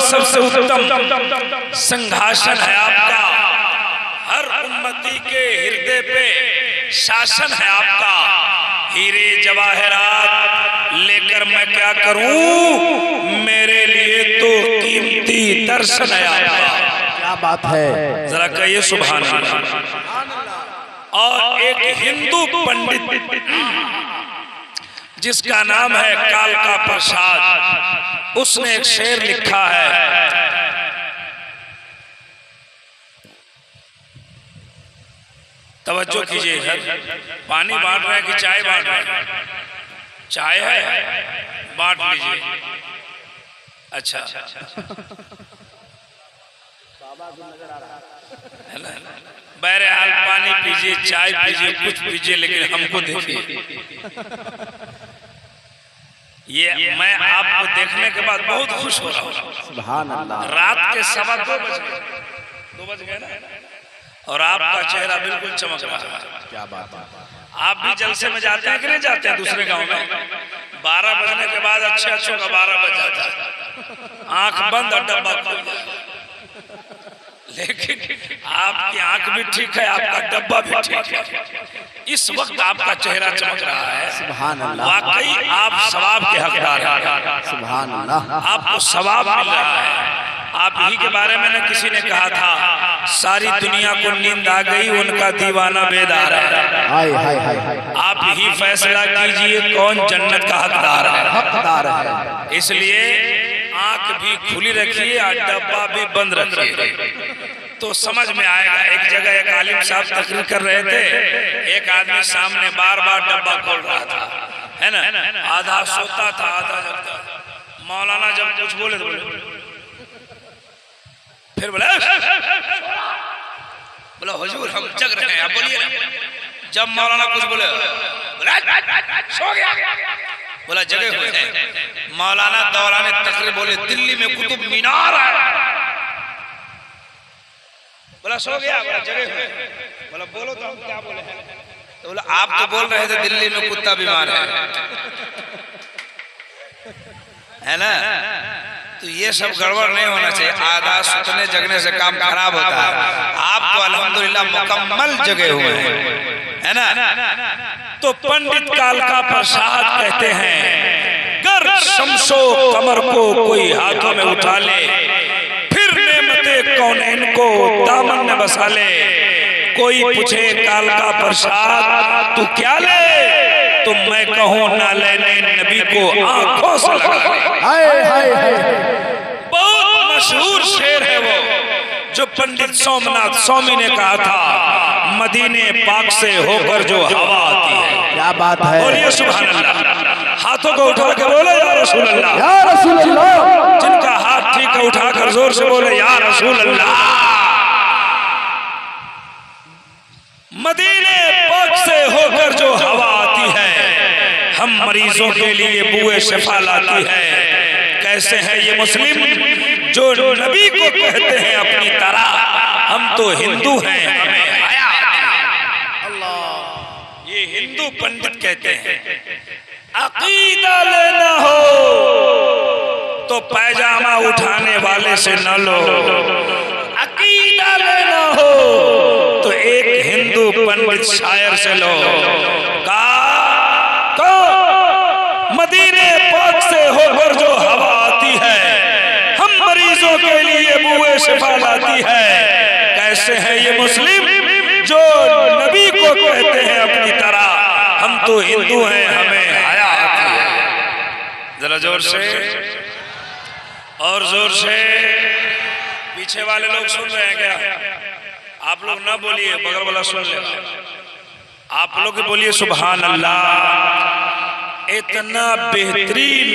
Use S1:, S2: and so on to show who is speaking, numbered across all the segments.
S1: सबसे उत्तम संघासन है आपका, हर उम्मती के हृदय पे शासन है आपका। हीरे जवाहरात लेकर मैं क्या करूं, मेरे लिए तो कीमती दर्शन है आपका।
S2: क्या बात है,
S1: जरा कहिए सुभान अल्लाह। और एक हिंदू पंडित जिसका नाम है कालका प्रसाद, उसने एक शेर लिखा है, तवज्जो कीजिए इधर। पानी बांट रहे हैं कि चाय बांट रहे हैं? चाय है, बांट लीजिए। अच्छा है ना, बहरहाल पानी पीजिए, चाय पीजिए, कुछ पीजिए, लेकिन हमको देखिए। ये मैं आपको देखने के बाद बहुत खुश हो रहा हूँ।
S2: सुभान अल्लाह।
S1: रात के 2:15 बज गए ना, और आपका चेहरा बिल्कुल चमक रहा है।
S2: क्या बात है।
S1: आप भी जलसे में जाते हैं कि नहीं जाते हैं दूसरे गांव में? 12 बजने के बाद अच्छे अच्छों का 12 बज जाता है, आंख बंद और डब्बा खुल जाता है। लेकिन आपकी आंख भी ठीक है, आपका डब्बा भी ठीक है। इस वक्त आपका चेहरा चमक रहा है।
S2: सुभान अल्लाह।
S1: वाकई आप सवाब के हकदार हैं।
S2: सुभान अल्लाह।
S1: आपको सवाब मिल रहा है। आप ही के बारे में न किसी ने कहा था, सारी दुनिया को नींद आ गई, उनका दीवाना बेदार है।
S2: हाय हाय हाय हाय।
S1: आप ही फैसला कीजिए कौन जन्नत का हकदार है।
S2: हकदार है।
S1: इसलिए आंख भी खुली रखिए और डब्बा भी बंद रखिए, तो समझ में आएगा। एक जगह एक आलिम साहब तकरीर कर रहे थे, एक आदमी सामने बार बार डब्बा खोल रहा था, है ना, आधा सोता था आधा जगता था। मौलाना जब कुछ बोले तो फिर बोला हुजूर हम जग रहे हैं, आप बोलिए ना। जब मौलाना कुछ बोले सो गया, बोला जगे हुए हैं। मौलाना दौरान तकरीर बोले दिल्ली में कुतुब मीनार है, बोला सो गया, बोला जगे हुए। बोला बोलो तो हम क्या बोले हैं? तो बोला आप तो बोल रहे थे दिल्ली में कुत्ता बीमार है ना। तो ये सब गड़बड़ नहीं होना चाहिए। आधा सुतने जगने से काम खराब होता है। आप तो अल्हम्दुलिल्लाह मुकम्मल जगे हुए हैं, है ना। तो पंडित कालका प्रसाद कहते हैं, गर शमशो कमर को कोई हाथों में उठा ले, फिर नेमते कौनैन को दामन में बसा ले। कोई पूछे कालका प्रसाद तू क्या ले, तो मैं कहूँ ना लेने नबी को आंखों से लगा ले।
S2: हाय हाय हाय।
S1: बहुत मशहूर शेर है वो, जो पंडित सोमनाथ स्वामी ने कहा था, मदीने पाक से होकर जो हवा आती है।
S2: क्या बात है।
S1: बोलिए सुभान अल्लाह। हाथों को उठा के बोले या रसूल अल्लाह।
S2: या रसूल अल्लाह।
S1: जिनका हाथ ठीक है उठाकर जोर से बोले या रसूल अल्लाह। मदीने पाक से होकर जो हवा आती है, हम मरीजों के लिए बुए शिफा लाती है। कैसे हैं ये मुस्लिम जो नबी को कहते हैं अपनी तरह, हम तो हिंदू हैं, हमें हया। अल्लाह, ये हिंदू पंडित कहते हैं अकीदा लेना हो तो पैजामा उठाने वाले से न लो, अकीदा लेना हो तो एक हिंदू पंडित शायर से लो। मदीने पाक से होकर जो हवा आती है, हम मरीजों के लिए बुए शिफा लाती है। कैसे हैं ये मुस्लिम जो नबी को कहते हैं अपनी तरह, हम तो हिंदू हैं, हमें हया आती है। जरा जोर से और जोर से। पीछे वाले लोग सुन रहे हैं क्या? आप लोग ना बोलिए, बगल वाला सुन ले। आप लोग बोलिए सुभान अल्लाह। इतना बेहतरीन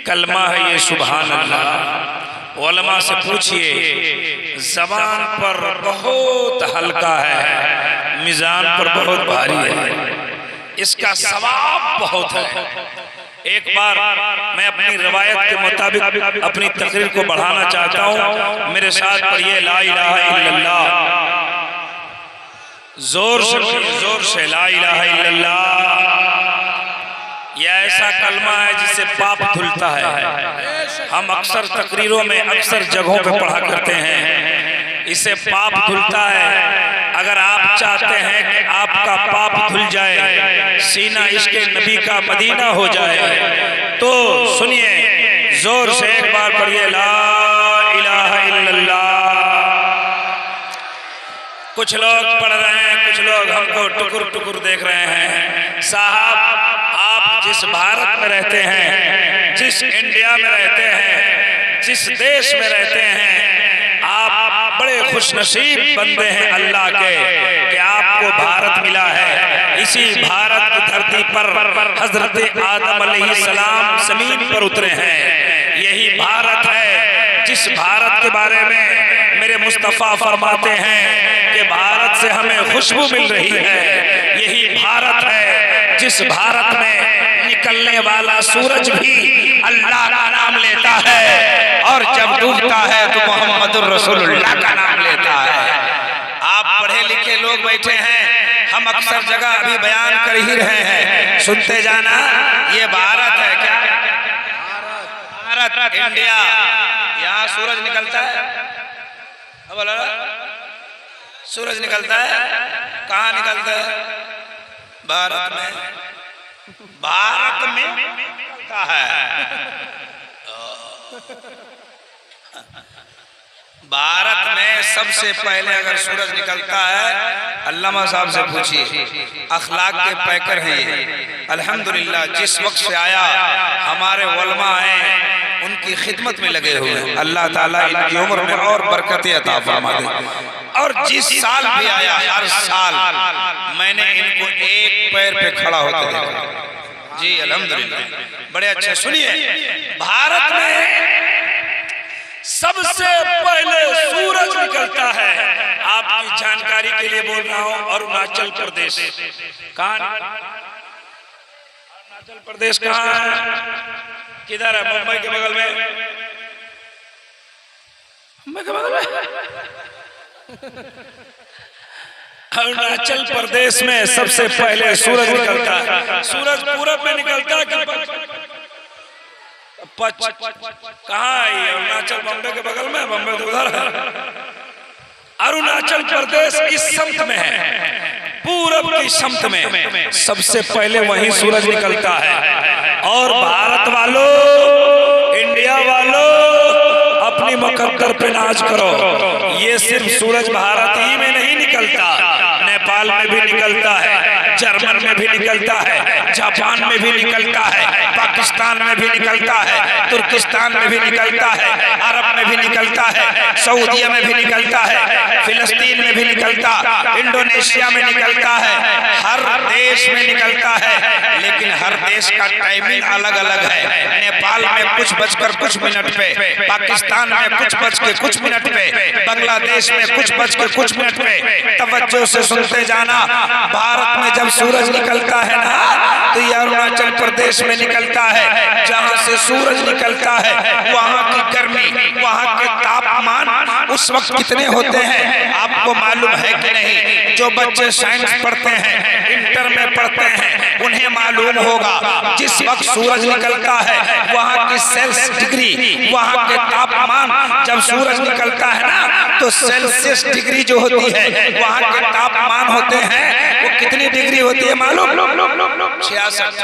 S1: कलमा है ये सुभान अल्लाह। उलमा से पूछिए, जबान पर बहुत हल्का है, मिजान पर बहुत भारी है, इसका सवाब बहुत है। एक बार मैं अपनी रिवायत के मुताबिक अपनी तकरीर को बढ़ाना चाहता हूँ। मेरे साथ पढ़िए ला इलाहा इल्लल्लाह, जोर से ला इलाहा इल्लल्लाह। यह ऐसा कलमा है जिससे पाप धुलता है। हम अक्सर तकरीरों में अक्सर जगहों पे पढ़ा करते हैं, इससे पाप धुलता है। अगर आप चाहते हैं कि आपका पाप धुल जाए, सीना इश्क़े नबी का मदीना हो जाए, तो सुनिए, जोर से एक बार पढ़िए ला इलाहा इल्लल्लाह। कुछ लोग पढ़ रहे हैं, कुछ लोग हमको टुकुर टुकुर देख रहे हैं। साहब, आप जिस भारत में रहते हैं, जिस इंडिया में रहते हैं, जिस देश में रहते हैं, आप बड़े खुशनसीब बंदे हैं अल्लाह के कि आपको भारत मिला है। इसी भारत की धरती पर हजरत आदम अलैहिस्सलाम जमीन पर उतरे हैं। यही भारत है जिस भारत के बारे में मेरे मुस्तफ़ा फरमाते हैं कि भारत से हमें खुशबू मिल रही है। यही भारत है जिस भारत में निकलने वाला सूरज भी अल्लाह का नाम लेता है और जब डूबता है तो मोहम्मदुर रसूलुल्लाह का नाम लेता है। आप पढ़े लिखे लोग बैठे हैं, हम अक्सर जगह अभी बयान कर ही रहे हैं, सुनते जाना। ये भारत है क्या? भारत, इंडिया। यहाँ सूरज निकलता है, बोला सूरज निकलता है। कहाँ निकलता है? भारत में। भारत में निकलता है। भारत में सबसे पहले अगर सूरज निकलता है, अल्लामा साहब से पूछिए, अखलाक के पैकर हैं ये। अल्हम्दुलिल्लाह, जिस वक्त से आया हमारे उलमा हैं, उनकी खिदमत में लगे हुए। अल्लाह ताला इनकी उम्र में और बरकतें अता फरमा दे। और जिस साल भी आया, हर साल मैंने इनको एक पैर पे खड़ा होते देखा। जी अल्हम्दुलिल्लाह, बड़े अच्छे। सुनिए, भारत में सबसे पहले सूरज निकलता है। आपकी जानकारी के लिए बोल रहा हूं, अरुणाचल प्रदेश। कहां? अरुणाचल प्रदेश कहां है? किधर है? मुंबई के बगल में। मुंबई के बगल में अरुणाचल प्रदेश में सबसे पहले सूरज निकलता है। सूरज पूरब में निकलता है कि कहाँ है? अरुणाचल बम्बे के बगल में, बम्बे तो उधर है। अरुणाचल प्रदेश इस समत में है, पूरब की समत में सबसे पहले वहीं सूरज निकलता है। और भारत वालों, इंडिया वालों, अपनी मुकद्दर पे नाज करो। ये सिर्फ सूरज भारत ही में नहीं निकलता, नेपाल में भी निकलता है, जर्मन में भी निकलता है, जापान में भी निकलता है, पाकिस्तान में भी निकलता है, तुर्किस्तान में भी निकलता है, अरब में भी निकलता है, सऊदीया में भी निकलता है, फिलिस्तीन में भी निकलता, इंडोनेशिया में निकलता है, हर देश में निकलता है। लेकिन हर देश का टाइमिंग अलग अलग है। नेपाल में कुछ बजकर कुछ मिनट पे, पाकिस्तान में कुछ बज के कुछ मिनट पे, बांग्लादेश में कुछ बज के कुछ मिनट पे। तवज्जो से सुनते जाना, भारत में जब सूरज निकलता है ना, तो ये अरुणाचल प्रदेश में निकलता है। जहां से सूरज निकलता है, वहां की गर्मी, वहां के तापमान उस वक्त कितने होते हैं आपको मालूम है कि नहीं? जो बच्चे साइंस पढ़ते हैं, इंटर में पढ़ते हैं, उन्हें मालूम होगा। जिस वक्त सूरज निकलता है, वहां की सेल्सियस डिग्री, वहां के तापमान, जब सूरज निकलता है ना, तो सेल्सियस डिग्री जो होती है, वहां के तापमान होते हैं, वो कितनी डिग्री होती है मालूम? 66।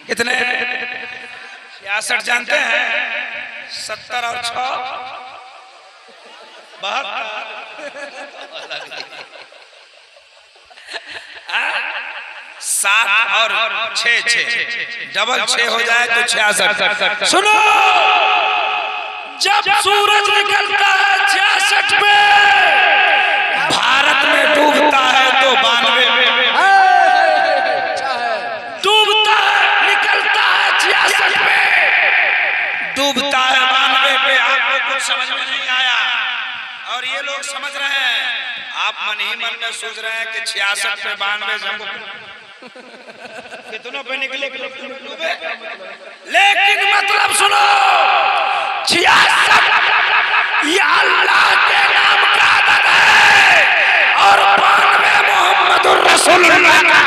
S1: कितने? 66 जानते हैं? 70 और 6 7 और 6 डबल 6 हो जाए तो 66। सुनो, जब सूरज निकलता है 66 पे, भारत में डूबता है तो 92 में डूबता है, निकलता है 66 पे, डूबता है 92 पे। आपको कुछ समझ में नहीं आया और ये लोग समझ रहे हैं। आप मन ही मन में सोच रहे हैं कि 66 पे 92 जंग कितनों पे निकले डूबे। लेकिन मतलब सुनो, 66 ये अल्लाह के नाम का अदद है और 92 मोहम्मदुर रसूलुल्लाह का।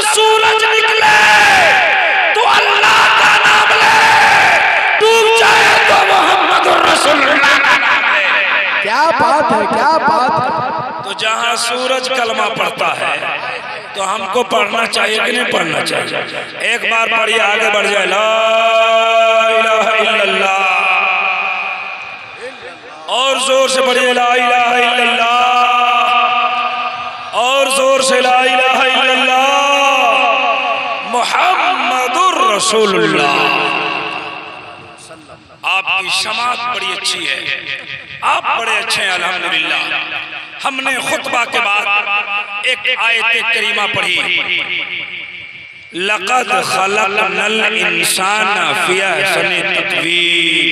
S1: सूरज निकले तो अल्लाह का नाम ले, डूब जाए तो मोहम्मद रसूलुल्लाह का नाम ले।
S2: क्या बात है, क्या बात है।
S1: तो जहां सूरज कलमा पढ़ता है तो हमको पढ़ना चाहिए कि नहीं पढ़ना चाहिए? एक बार पढ़िए, आगे बढ़ जाए। ला इलाहा इल्लल्लाह, और जोर से पढ़िए ला इलाहा इल्लल्लाह, और जोर से ला इलाहा इल्लल्लाह मुहम्मदुर रसूलुल्लाह। आपकी समात बड़ी अच्छी है, आप बड़े अच्छे हैं अल्हम्दुलिल्लाह। हमने खुतबा के बाद एक आयत करीमा पढ़ी, लक़द खलक़नल इंसाना फी अहसनि तक़वीम।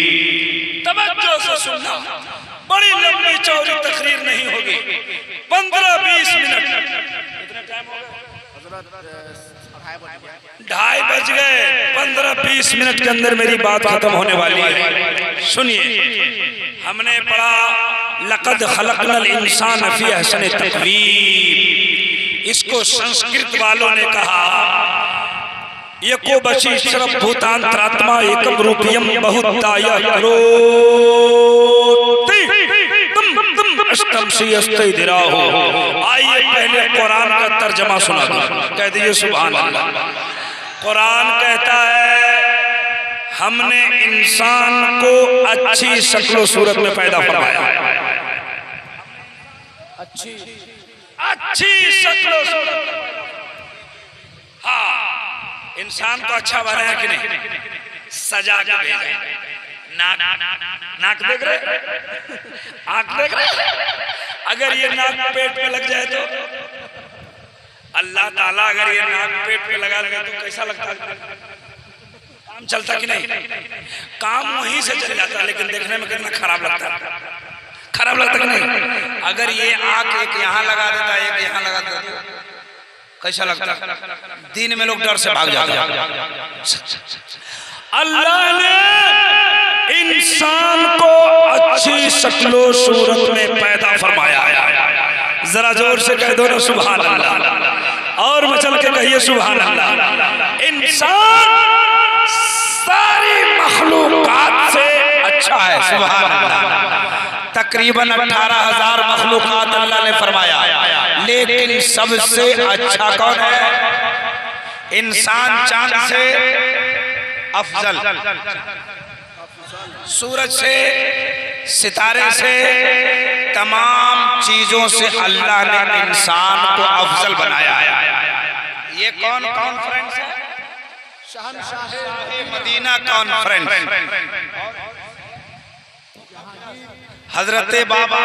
S1: तवज्जो से सुनना, बड़ी लंबी चौड़ी तकरीर नहीं होगी, 15-20 मिनट। कितना टाइम हो गया? 2:30 बज गए। 15-20 मिनट के अंदर मेरी बात खत्म होने वाली है। सुनिए, हमने पढ़ा लक़द खलक़नल इंसान फी अहसनि तक़वीम। इसको संस्कृत वालों ने कहा एको बची शरफ भूतांतरात्मा एकम रूपियम बहुताय करोति तुम अष्टम सी अस्ते दिराहो। आइए पहले कुरान का तर्जमा सुना दो, कह दीजिए सुभान अल्लाह। कुरान कहता है हमने इंसान को अच्छी शक्ल सूरत में पैदा फरमाया। अच्छी शक्ल सूरत। हाँ, इंसान को अच्छा बनाया कि नहीं? सजा के भेजा। नाक देख रहे, आंख देख रहे। अगर ये नाक पेट में लग जाए तो अल्लाह ताला अगर ये नाक पेट में लगा लगे तो कैसा लगता है? काम चलता कि नहीं? काम वहीं से चल जाता, लेकिन देखने में कितना खराब लगता है। खराब लगता कि नहीं? अगर ये आंख एक यहाँ लगा देता, एक यहाँ लगा देता, कैसा लगता? दिन में लोग डर से भाग जाते हैं। अल्लाह ने इंसान को अच्छी शक्लो सूरत में पैदा फरमाया। जरा जोर से कह दो ना सुभान अल्लाह, और मचल के कहिए सुभान अल्लाह। इंसान सारी मखलूकात से अच्छा है, सुभान अल्लाह। तकरीबन 18,000 मखलूकात अल्लाह ने फरमाया, लेकिन सबसे अच्छा कौन है? इंसान चांद से अफजल, सूरज से, सितारे से, तमाम चीजों से अल्लाह ने इंसान को अफजल बनाया है। ये कौन कॉन्फ्रेंस है? शहंशाह मदीना कॉन्फ्रेंस। हजरत बाबा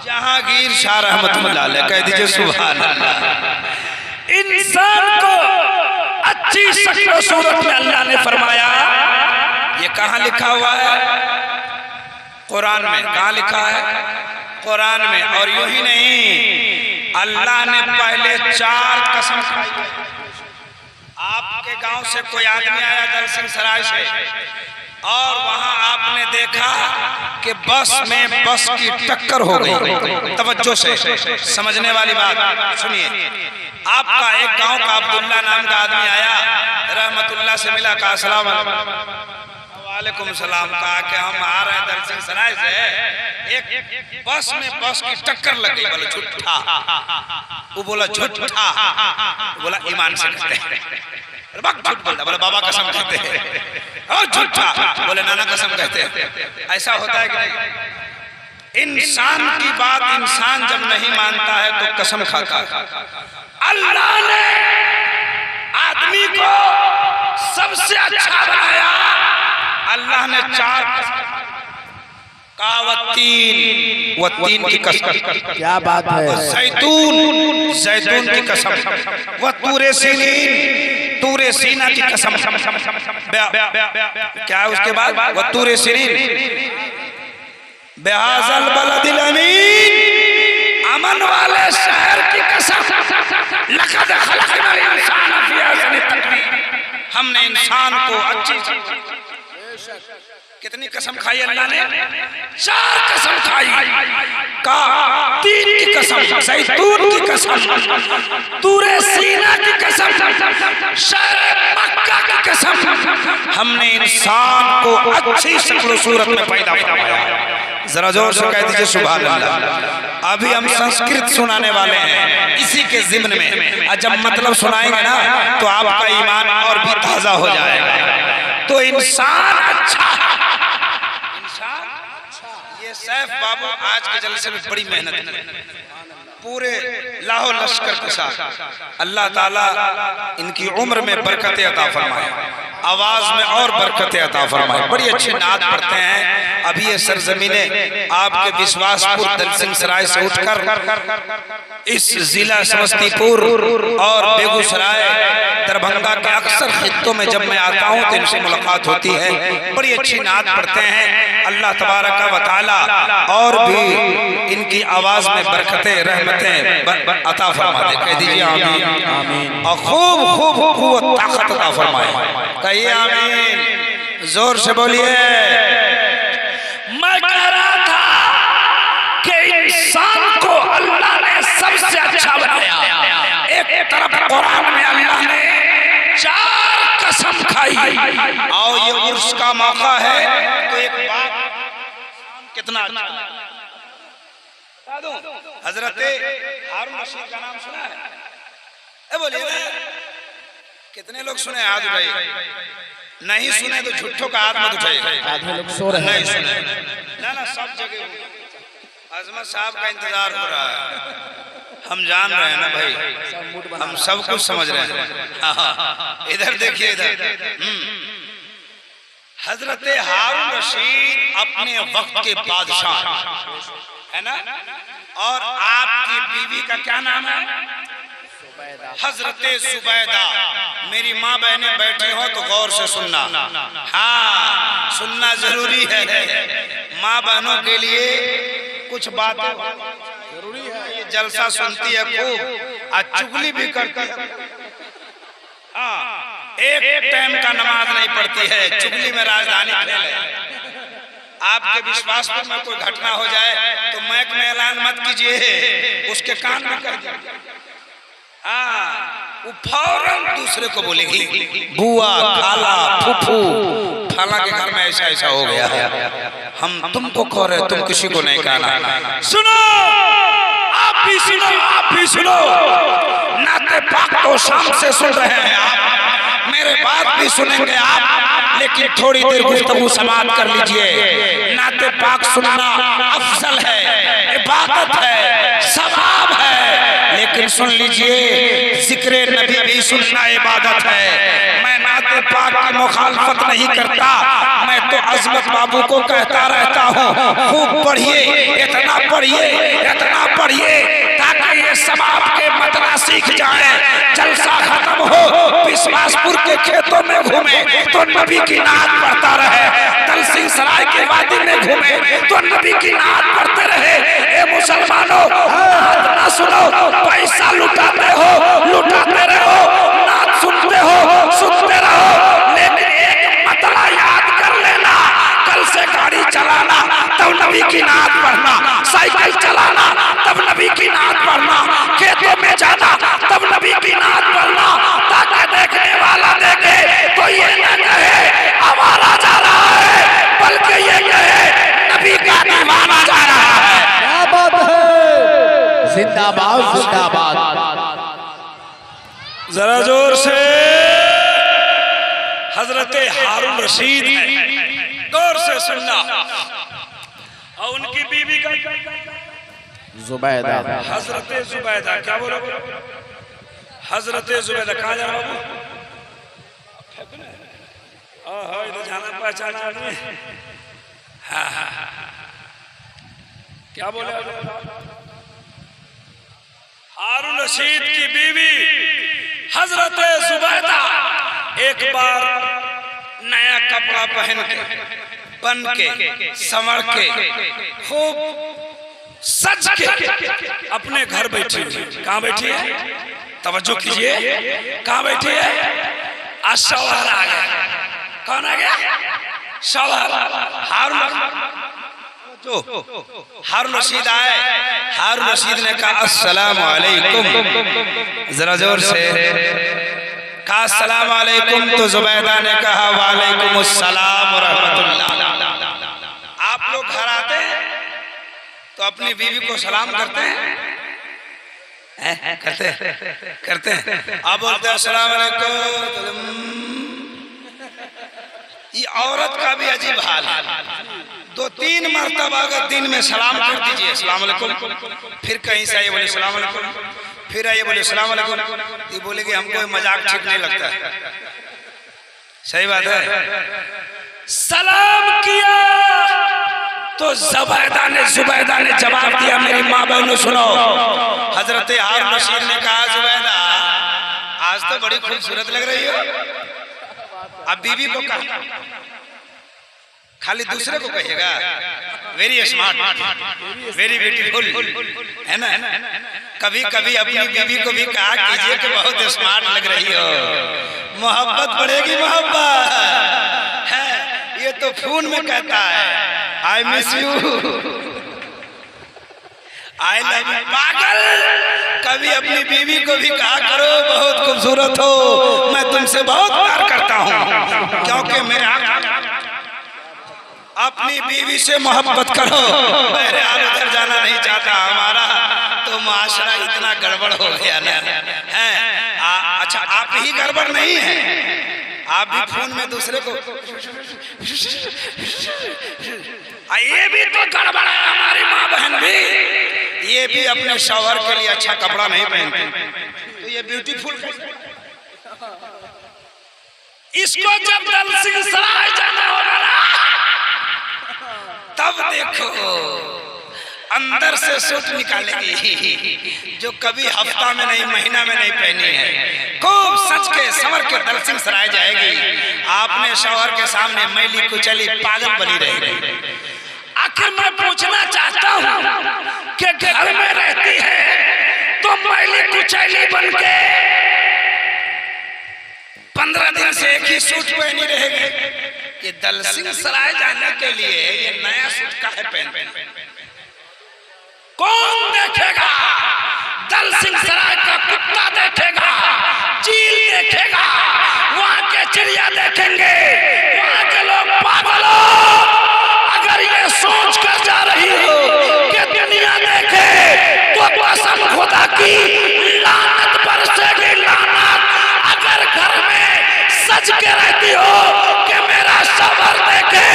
S1: जहांगीर शाह रहमतुल्लाह अलैह, कह दीजिए सुभान अल्लाह। इंसान को अच्छी शक्ल सूरत में अल्लाह ने फरमाया। ये कहाँ लिखा हुआ है? कुरान में। कहाँ लिखा है? कुरान में। और यूं ही नहीं, अल्लाह ने पहले 4 कसम खाई। आपके गांव से कोई आदमी आया दलसिंह सराय से, और वहां आपने देखा कि बस में बस की टक्कर हो गई। तवज्जो से समझने वाली बात सुनिए। आपका एक गांव का अब्दुल्ला नाम का आदमी आया, रहमतुल्लाह से मिला, कहा अस्सलाम वालेकुम सलाम। कहा कि हम आ रहे हैं दलसिंह सराय से, एक बस में बस की टक्कर लग गई। बोला झूठा। वो बोला झूठा। बोला ईमान से कहते हैं। झूठ बोलता। बोला बाबा कसम कहते हैं। और झूठा। बोले नाना कसम कहते हैं। ऐसा होता है कि नहीं? इंसान की बात इंसान जब नहीं मानता है तो कसम खाता है। अल्लाह ने आदमी को सबसे अच्छा बनाया। अल्लाह ने 4 तीन की कसम।
S2: क्या बात है? जैतून की कसम, व तूरे सीना की कसम।
S1: क्या है उसके बाद? व तूरे सीनीन बिहाज़ल बलदिल अमीन, अमन वाले शहर की कसम। लक़द खलक़नल इंसान फी अहसनि तक़वीम। हमने इंसान को अच्छी
S2: कितनी कसम खाई अल्लाह ने? 4 कसम खाई। का 3 की कसम, ज़ैतून की कसम, तूरे सीना की कसम, शहर मक्का की कसम। हमने इंसान को अच्छी शक्ल सूरत में पैदा फरमाया। जरा जोर से कह दीजिए सुभान अल्लाह। अभी हम संस्कृत सुनाने वाले हैं इसी के ज़िम्न में, और जब मतलब सुनाएंगे ना तो आपका ईमान और भी ताज़ा हो जाएगा। तो इंसान अच्छा, ये सैफ बाबू आज के जलसे में बड़ी मेहनत की, पूरे लाहौर लश्कर के साथ। अल्लाह ताला इनकी उम्र में बरकतें अता फरमाए, आवाज में और बरकतें अता फरमाए। बड़ी अच्छी नात पढ़ते हैं। अभी ये सरजमीने आपके विश्वासपुर दलसिंह सराय से उठकर इस जिला समस्तीपुर और बेगूसराय दरभंगा के अक्सर खित्तों में जब मैं आता हूँ तो इनसे मुलाकात होती है। बड़ी अच्छी नात पढ़ते हैं। अल्लाह तबारक व तआला और भी इनकी आवाज में बरकतें रहमतें अता फरमा दे। कह दीजिए आमीन। और खूब खूब खूब ताकत अता फरमाए। कहिए आमीन, जोर से बोलिए। मैं कह रहा था कि इंसान को अल्लाह ने सबसे अच्छा बनाया। एक तरफ कुरान में अल्लाह ने 4 कसम खाई, और ये उर्स का मौका है तो एक बात कितना अच्छा हजरत हारून रशीद का नाम सुना है? बोलिए ना, कितने लोग सुने? हाथ उठाइए। नहीं सुने तो झूठों का हाथ मत उठाइए। आधे लोग सो रहे हैं। नहीं सुने ना, सब जगह अजमत साहब का इंतजार हो रहा है। हम जान रहे हैं ना भाई, हम सब कुछ समझ रहे हैं। इधर देखिए, इधर हजरत हारून रशीद अपने वक्त के बादशाह है ना, और आपकी बीवी का क्या नाम है? हजरत जुबैदा। मेरी माँ बहनें बैठी हो तो गौर से सुनना, हाँ सुनना जरूरी है। माँ बहनों के लिए कुछ बात जरूरी है। ये जलसा सुनती है खूब, और चुगली भी करती है। हाँ, एक टाइम का नमाज नहीं पढ़ती है, चुगली में राजधानी फेल है। आपके विश्वास में कोई घटना हो जाए तो मैक में ऐलान मत कीजिए, उसके कान में कर दीजिए। वो फौरन दूसरे को बोलेगी, बुआ, खाला, फूफू, फला के घर में ऐसा ऐसा हो गया है। हम तुमको कह रहे, तुम किसी को नहीं कहना। सुनो, आप भी सुनो, आप भी सुनो। नाते पाक तो शाम से सुन रहे हैं आप, मेरे बात भी सुनेंगे आप, लेकिन थोड़ी देर गुफ्तगू समाप्त कर लीजिए। नाते पाक सुनना अफजल है, इबादत है, सवाब है, लेकिन सुन लीजिए जिक्र नबी भी सुनना इबादत है। मैं नाते पाक की मुखालफत नहीं करता, मैं तो अजमत बाबू को कहता रहता हूँ, खूब पढ़िए, इतना पढ़िए, इतना पढ़िए ताकि ये सवाब के मतला सीख जाए। जलसा खत्म हो, विश्वासपुर के खेतों में घूमे तो नबी की नात पढ़ता रहे, दलसिंह सराय के वादी में घूमे तो नबी की नात पढ़ते रहे। ए मुसलमानों, नात ना सुनो, पैसा लुटाते हो, लुटाते रहो, नात सुनते हो, सुनते रहो, लेकिन एक मतला याद कर लेना, कल से गाड़ी चलाना तब नबी की नात पढ़ना, साइकिल चलाना तब नबी की नात पढ़ना, खेतों में जाना तब नबी की नात पढ़ना, ताकि देखने वाला देखे तो ये न कहे हमारा जा रहा है, बल्कि ये कहे नबी का दीवाना जा रहा है। क्या बात है, जिंदाबाद जिंदाबाद।
S1: जरा जोर से। हजरत हारून रशीद गौर से सुनना, और उनकी बीवी का
S3: जुबैदा,
S1: हजरत जुबैदा। क्या बोलो? हजरत जुबैदा। कहाँ जा रहा बाबू? इधर जाना पहचाना आदमी। हाँ हाँ, क्या बोले? हारून रशीद की बीवी हजरत जुबैदा एक बार नया कपड़ा पहन के, बन के, संवर के, खूब सज के अपने घर बैठी हुई। कहाँ बैठी है? तवज्जो कीजिए, कहाँ बैठी है? अशौहर आ गया। कौन आ गया?
S2: शौहर हारून रशीद आए। हारून रशीद ने कहा अस्सलाम वालेकुम, जरा जोर से कहा अस्सलाम वालेकुम। तो जुबैदा ने कहा वालेकुम अस्सलाम व रहमतुल्लाह। आप लोग घर आते हैं तो अपनी बीवी को सलाम करते हैं? करते हैं। आप बोलते हैं अस्सलाम वालेकुम। ये औरत का भी अजीब हाल है। 2-3 मरतबा अगर दिन में सलाम कर दीजिए अस्सलाम वालेकुम, फिर कहीं से आइए बोले अस्सलाम वालेकुम, फिर आइए बोले अस्सलाम वालेकुम, ये बोलेगी हमको मजाक ठीक नहीं लगता है। सही बात है।
S1: सलाम किया तो जुबैदा ने जवाब दिया, मेरी माँ बहनों सुनो।
S2: हजरत हारून रशीद ने कहा जुबैदा आज तो बड़ी खूबसूरत लग रही हो। अब बीवी को कहा, खाली दूसरे को कहिएगा वेरी स्मार्ट, वेरी ब्यूटीफुल, है ना? कभी कभी अपनी बीवी को भी कहा कीजिए कि बहुत स्मार्ट लग रही हो। मोहब्बत बढ़ेगी, मोहब्बत है। ये तो फोन में कहता है I miss you, I love you. पागल, कभी अपनी बीवी को भी कहा करो बहुत खूबसूरत हो, मैं तुमसे बहुत प्यार करता हूँ। क्योंकि मेरे अपनी बीवी से मोहब्बत करो। मेरे उधर जाना नहीं चाहता, हमारा तो माशरा इतना गड़बड़ हो गया ना है। अच्छा आप ही गड़बड़ नहीं है, आप भी फोन में दूसरे को ये भी तो गड़बड़ है। हमारी माँ बहन भी ये भी अपने शौहर के लिए अच्छा कपड़ा नहीं पहनते, तो ये ब्यूटीफुल।
S1: इसको जब दलसिंहसराय जाना होगा ना,
S2: तब देखो अंदर से सूट निकालेगी जो कभी हफ्ता में नहीं, महीना में नहीं पहनी है। खूब सच के संवर के दलसिंहसराय जाएगी, आपने शौहर के सामने मैली कुचली पागल बनी रहेगी।
S1: आखिर मैं पूछना चाहता हूँ कि घर में रहती है तो मैली कुचैली बनके
S2: 15 दिन से एक ही सूट पहनी रहेगी। ये दलसिंहसराय जाने के लिए ये नया सूट काहे पहनते?
S1: कौन देखेगा? दलसिंहसराय का कुत्ता देखेगा, चील देखेगा, वहाँ के चिड़िया देखेंगे, वहाँ के लोग पागल हो। अगर ये सोच कर जा रही हो कि दुनिया देखे तो कसम खुदा की लानत बरसेगी, लानत। अगर घर में सज के रहती हो कि मेरा शौहर देखे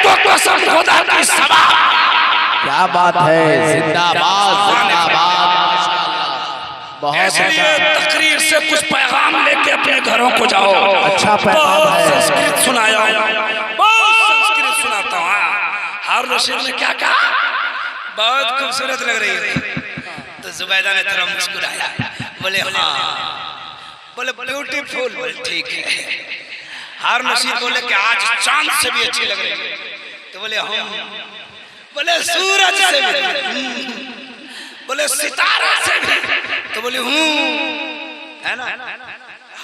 S1: तो कसम खुदा की सवाब।
S3: क्या बात है, जिंदाबाद जिंदाबाद।
S1: इसलिए तकरीर से कुछ पैगाम लेके अपने घरों को जाओ।
S3: अच्छा पैगाम है।
S1: संस्कृत सुनाया, बहुत संस्कृत सुनाता हूँ। हारून रशीद ने क्या कहा?
S2: बहुत खूबसूरत लग रही है। तो जुबैदा ने थोड़ा मुस्कुराया, बोले हाँ, बोले ब्यूटीफुल, बोले ठीक है। हारून रशीद बोले कि आज चांद से भी अच्छी लग रही है। तो बोले हम, बोले सूरज से भी, बोले सितारा से भी, तो बोले हूँ, है ना?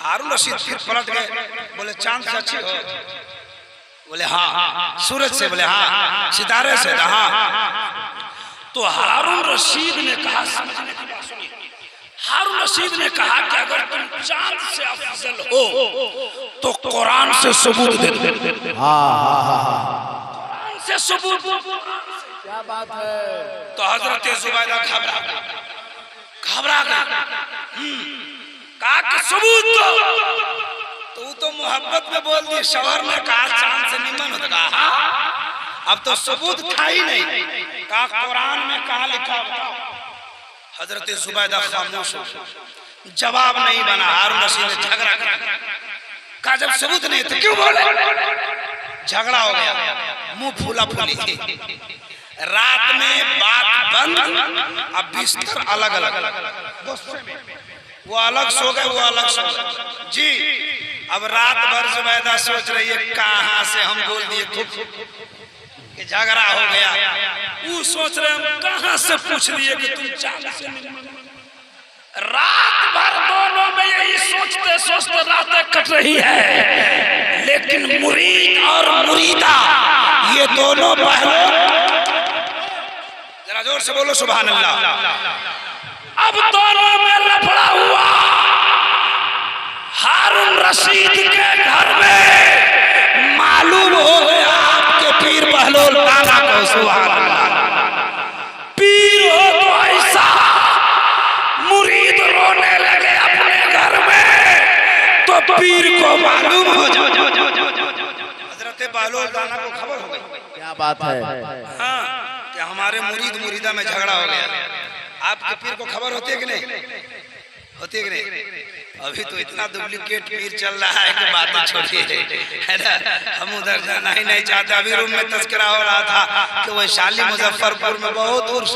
S2: हारून रशीद फिर पलट गए, बोले चांद से अच्छी हो? बोले हाँ। सूरज से? बोले हाँ। सितारे से? हाँ।
S1: तो हारून रशीद ने कहा, समझने की बात सुनिए, हारून रशीद ने कहा कि अगर तुम चांद से अफजल हो तो कुरान से सबूत दे दो। कुरान से सबूत।
S3: क्या बात है।
S2: तो हजरत जुबैदा घबरा गया, कहा कि सबूत दो। तो वो तो मोहब्बत में बोल दिए, शौहर ने कहा चांद से निमन होता। कहा अब तो सबूत था ही नहीं, कहा कुरान में कहा लिखा। हजरत जुबैदा खामोश हो, जवाब नहीं बना। हारून रशीद ने झगड़ा कहा जब सबूत नहीं तो क्यों बोले? झगड़ा हो गया, मुंह फूला फूली थी। रात में बात बंद, अब बिस्तर अलग अलग, वो अलग सो गए, वो अलग सो गए जी। अब रात भर जुबैदा सोच रही है कहां से हम बोल दिए खूब कि झगड़ा हो गया।
S1: वो सोच रहे हम कहां से पूछ लिए कि तुम चांद से मिले। रात भर दोनों में यही सोचते सोचते रातें कट रही है, लेकिन
S2: लेकिन मुरीद और मुरीदा ये दोनों पहलू, जरा जोर से बोलो सुभान अल्लाह। अब दोनों में लफड़ा हुआ। हारून रशीद के घर में मालूम हो गया आपके पीर बहलोल दाना को, सुभान अल्लाह। पीर हो तो ऐसा, मुरीद रोने लगे अपने घर में तो पीर को मालूम हो जाए। हजरत बहलोल दाना को खबर हो गई।
S3: क्या बात है?
S2: हाँ, कि हमारे मुरीद मुरीदा में झगड़ा हो गया। आपके पीर को खबर होती है कि नहीं? होती है कि नहीं? अभी तो इतना डुप्लीकेट पीर चल रहा है कि बातें छोड़िए, है ना। हम उधर जाना ही नहीं चाहते। अभी रूम में तस्करा हो रहा था कि वैशाली मुजफ्फरपुर में बहुत उर्स,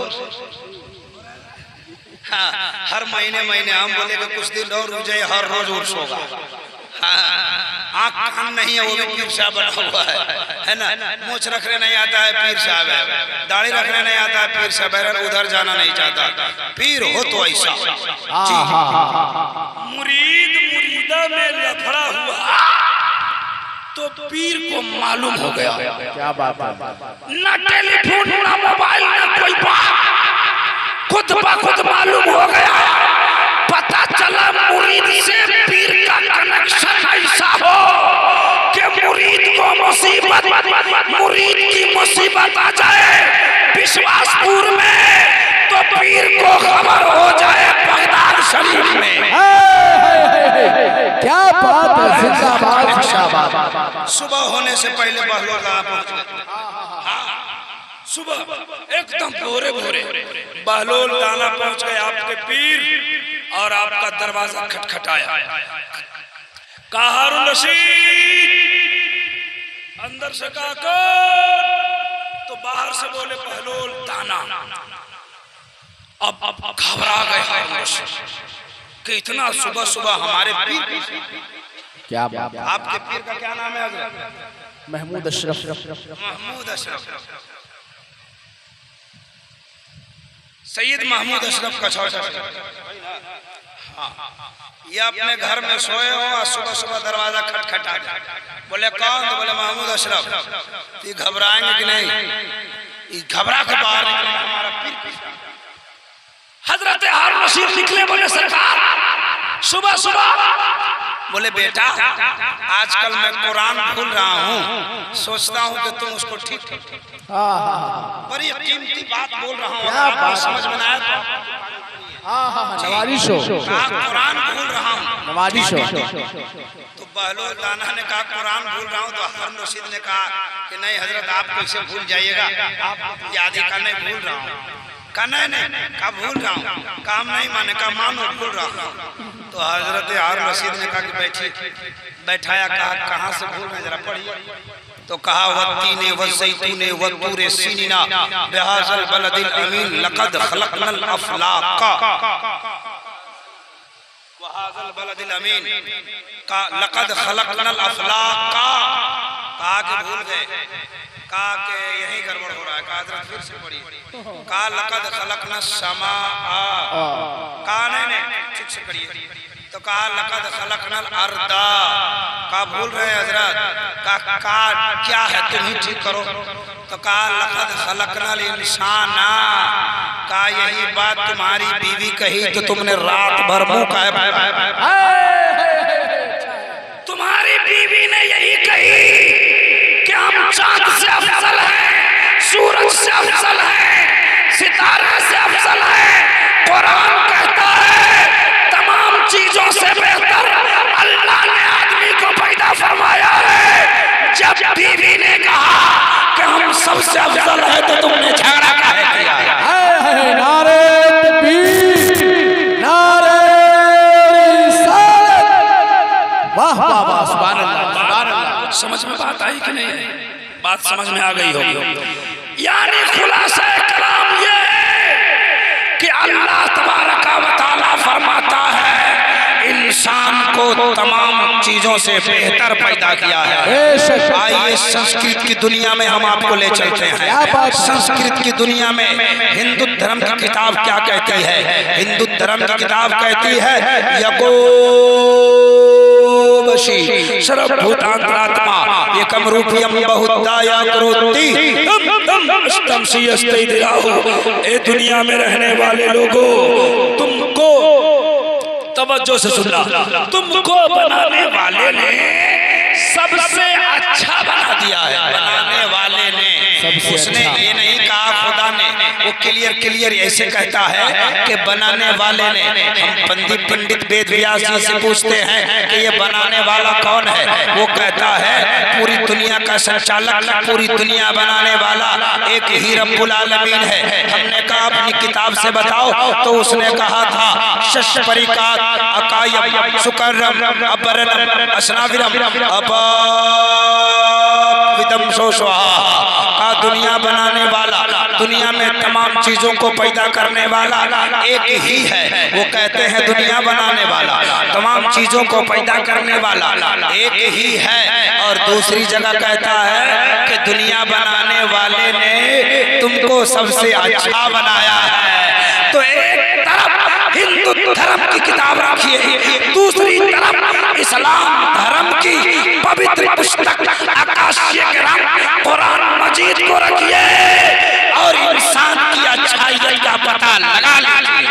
S2: हाँ, हर महीने महीने हम बोले कि कुछ दिन और रुक जाए, हर रोज उर्स होगा। आँख कान नहीं है, वो भी पीर साहब बना हुआ है ना। मूछ रखने नहीं आता है, पीर साहब है। दाढ़ी रखने नहीं आता है, पीर साहब है। उधर जाना नहीं चाहता। पीर हो तो ऐसा। मुरीद मुरीदा में लफड़ा हुआ तो पीर को मालूम हो गया।
S3: क्या बात है?
S2: ना टेलीफोन ना मोबाइल ना कोई बात, खुद ब खुद मालूम हो गया। पता चला मुरीद से पीर का कनेक्शन ऐसा हो कि मुरीद को मुसीबत, मुरीद की मुसीबत आ जाए विश्वासपुर में तो पीर को खबर हो जाए बगदाद शरीफ में।
S3: क्या बात है? जिंदाबाद जिंदाबाद।
S2: सुबह होने से पहले बहलोल दाना पहुंच, सुबह एकदम भोरे भोरे बहलोल दाना पहुंच गए आपके पीर और आपका दरवाजा खटखटाया। कहा हारून रशीद, अंदर से कहा कौन? तो बाहर से बोले बहलोल दाना। अब घबरा गए हारून रशीद कि इतना सुबह सुबह हमारे पीर।
S3: क्या बात?
S2: आपके पीर का क्या नाम है हजरत?
S3: महमूद अशरफ।
S2: महमूद अशरफ, सैयद महमूद अशरफ का छोटा। ये अपने घर में सोए हो और सुबह सुबह दरवाजा खटखटा। बोले कौन? तो बोले महमूद अशरफ। ये घबराएंगे कि नहीं? घबरा के बाहर निकले हमारा पीर। हजरत हारून रशीद निकले, बोले सरकार सुबह सुबह। बोले बेटा, आजकल मैं कुरान भूल रहा हूँ, सोचता हूँ कि तुम उसको ठीक बड़ी कीमती बात बोल रहा हूँ, आपको समझ में आया तो
S3: नवारिश हो।
S2: कुरान भूल रहा हूँ।
S3: नवारिश हो।
S2: तो बहलोल दाना ने कहा कुरान भूल रहा हूँ। तो हारून रशीद ने कहा कि नहीं हजरत, आप कैसे भूल जाइएगा, आप याद ही करने भूल रहा हूँ। कहा नहीं, कहा भूल रहा हूँ। काम नहीं माने, कहा मानो भूल रहा हूँ। तो हजरत हारून रशीद ने कहा कि बैठिए। बैठाया, कहा कहाँ से भूल रहे, जरा पढ़िए। तो कहा वत्तीने वज़ैतूने वतूरे सीनीना बिहाज़ल बलदिल अमीन लक़द ख़लक़नल अफ़लाक़ वहाज़ल बलदिल अमीन का लक़द ख़लक़नल अफ़लाक़। कहा कि भूल गए, कहा कि यही गड़बड़ हो रहा है। कहा हजरत फिर से पढ़िए। कहा लक़द ख़लक़नस समाअ। कहा नहीं ठीक से करिए। तो कहा लक़द ख़लक़नल अर्दा। कहा भूल रहे हैं हजरत। कहा क्या है, तुम ही ठीक करो। तो कहा लक़द ख़लक़नल इंसाना। कहा यही बात तुम्हारी बीवी कही तो तुमने रात भर मुंह का, तुम्हारी बीवी ने यही कही कि हम चांद से अफजल हैं, सूरज से अफजल हैं, सितारे से अफजल हैं। कुरान कहता है तमाम चीजों से बेहतर अल्लाह ने आदमी को पैदा फरमाया है। जब बीवी ने कहा कि हम सबसे अफजल है तो तुमने झगड़ा काहे किया?
S3: नारे तकबीर, नारे रिसालत। वाह वाह वाह, सुभान अल्लाह, सुभान अल्लाह।
S2: समझ में बात आई कि नहीं? बात समझ में आ गई होगी। यानी खुलासा कलाम ये है कि अल्लाह तबारक व तआला फरमाता है इंसान को तमाम चीजों से बेहतर पैदा किया है। आइए संस्कृत की दुनिया में हम आपको ले चलते हैं। संस्कृत की दुनिया में हिंदू धर्म की किताब क्या कहती है? हिंदू धर्म की किताब कहती है यगो वशी सर्वभूतांतरात्मा एकम रूपीयम बहुताया करोति
S1: अष्टम सी अस्ते दिलाहो। ए दुनिया में रहने वाले लोगों, तुमको तवज्जो से सुनना, तुमको बनाने वाले ने सबसे अच्छा बना दिया है।
S2: बनाने वाले ने, उसने ये नहीं कहा खुदा ने, वो क्लियर ऐसे कहता है कि बनाने वाले ने। हम पंडित वेद व्यास जी से पूछते हैं कि ये बनाने वाला कौन है, वो कहता है पूरी दुनिया का संचालक, पूरी दुनिया बनाने वाला एक ही रब्बुल आलमीन है। हमने कहा अपनी किताब से बताओ, तो उसने कहा था शश परिकात अकायम सुकरम अबरनम असनाविरम विदम सोस्वाहा। का दुनिया बनाने वाला, दुनिया में तमाम चीजों को पैदा करने वाला एक ही है। वो कहते हैं दुनिया बनाने वाला, तमाम चीजों को पैदा करने वाला एक ही है। और दूसरी जगह कहता है कि दुनिया बनाने वाले ने तुमको सबसे अच्छा बनाया है। तो एक तरफ हिंदू धर्म की किताब रखिए, दूसरी तरफ इस्लाम धर्म की पवित्र पुस्तक आकाशीय ग्रंथ कुरान मजीद को रखिए और इंसान की अच्छाई का पता लगा लीजिए।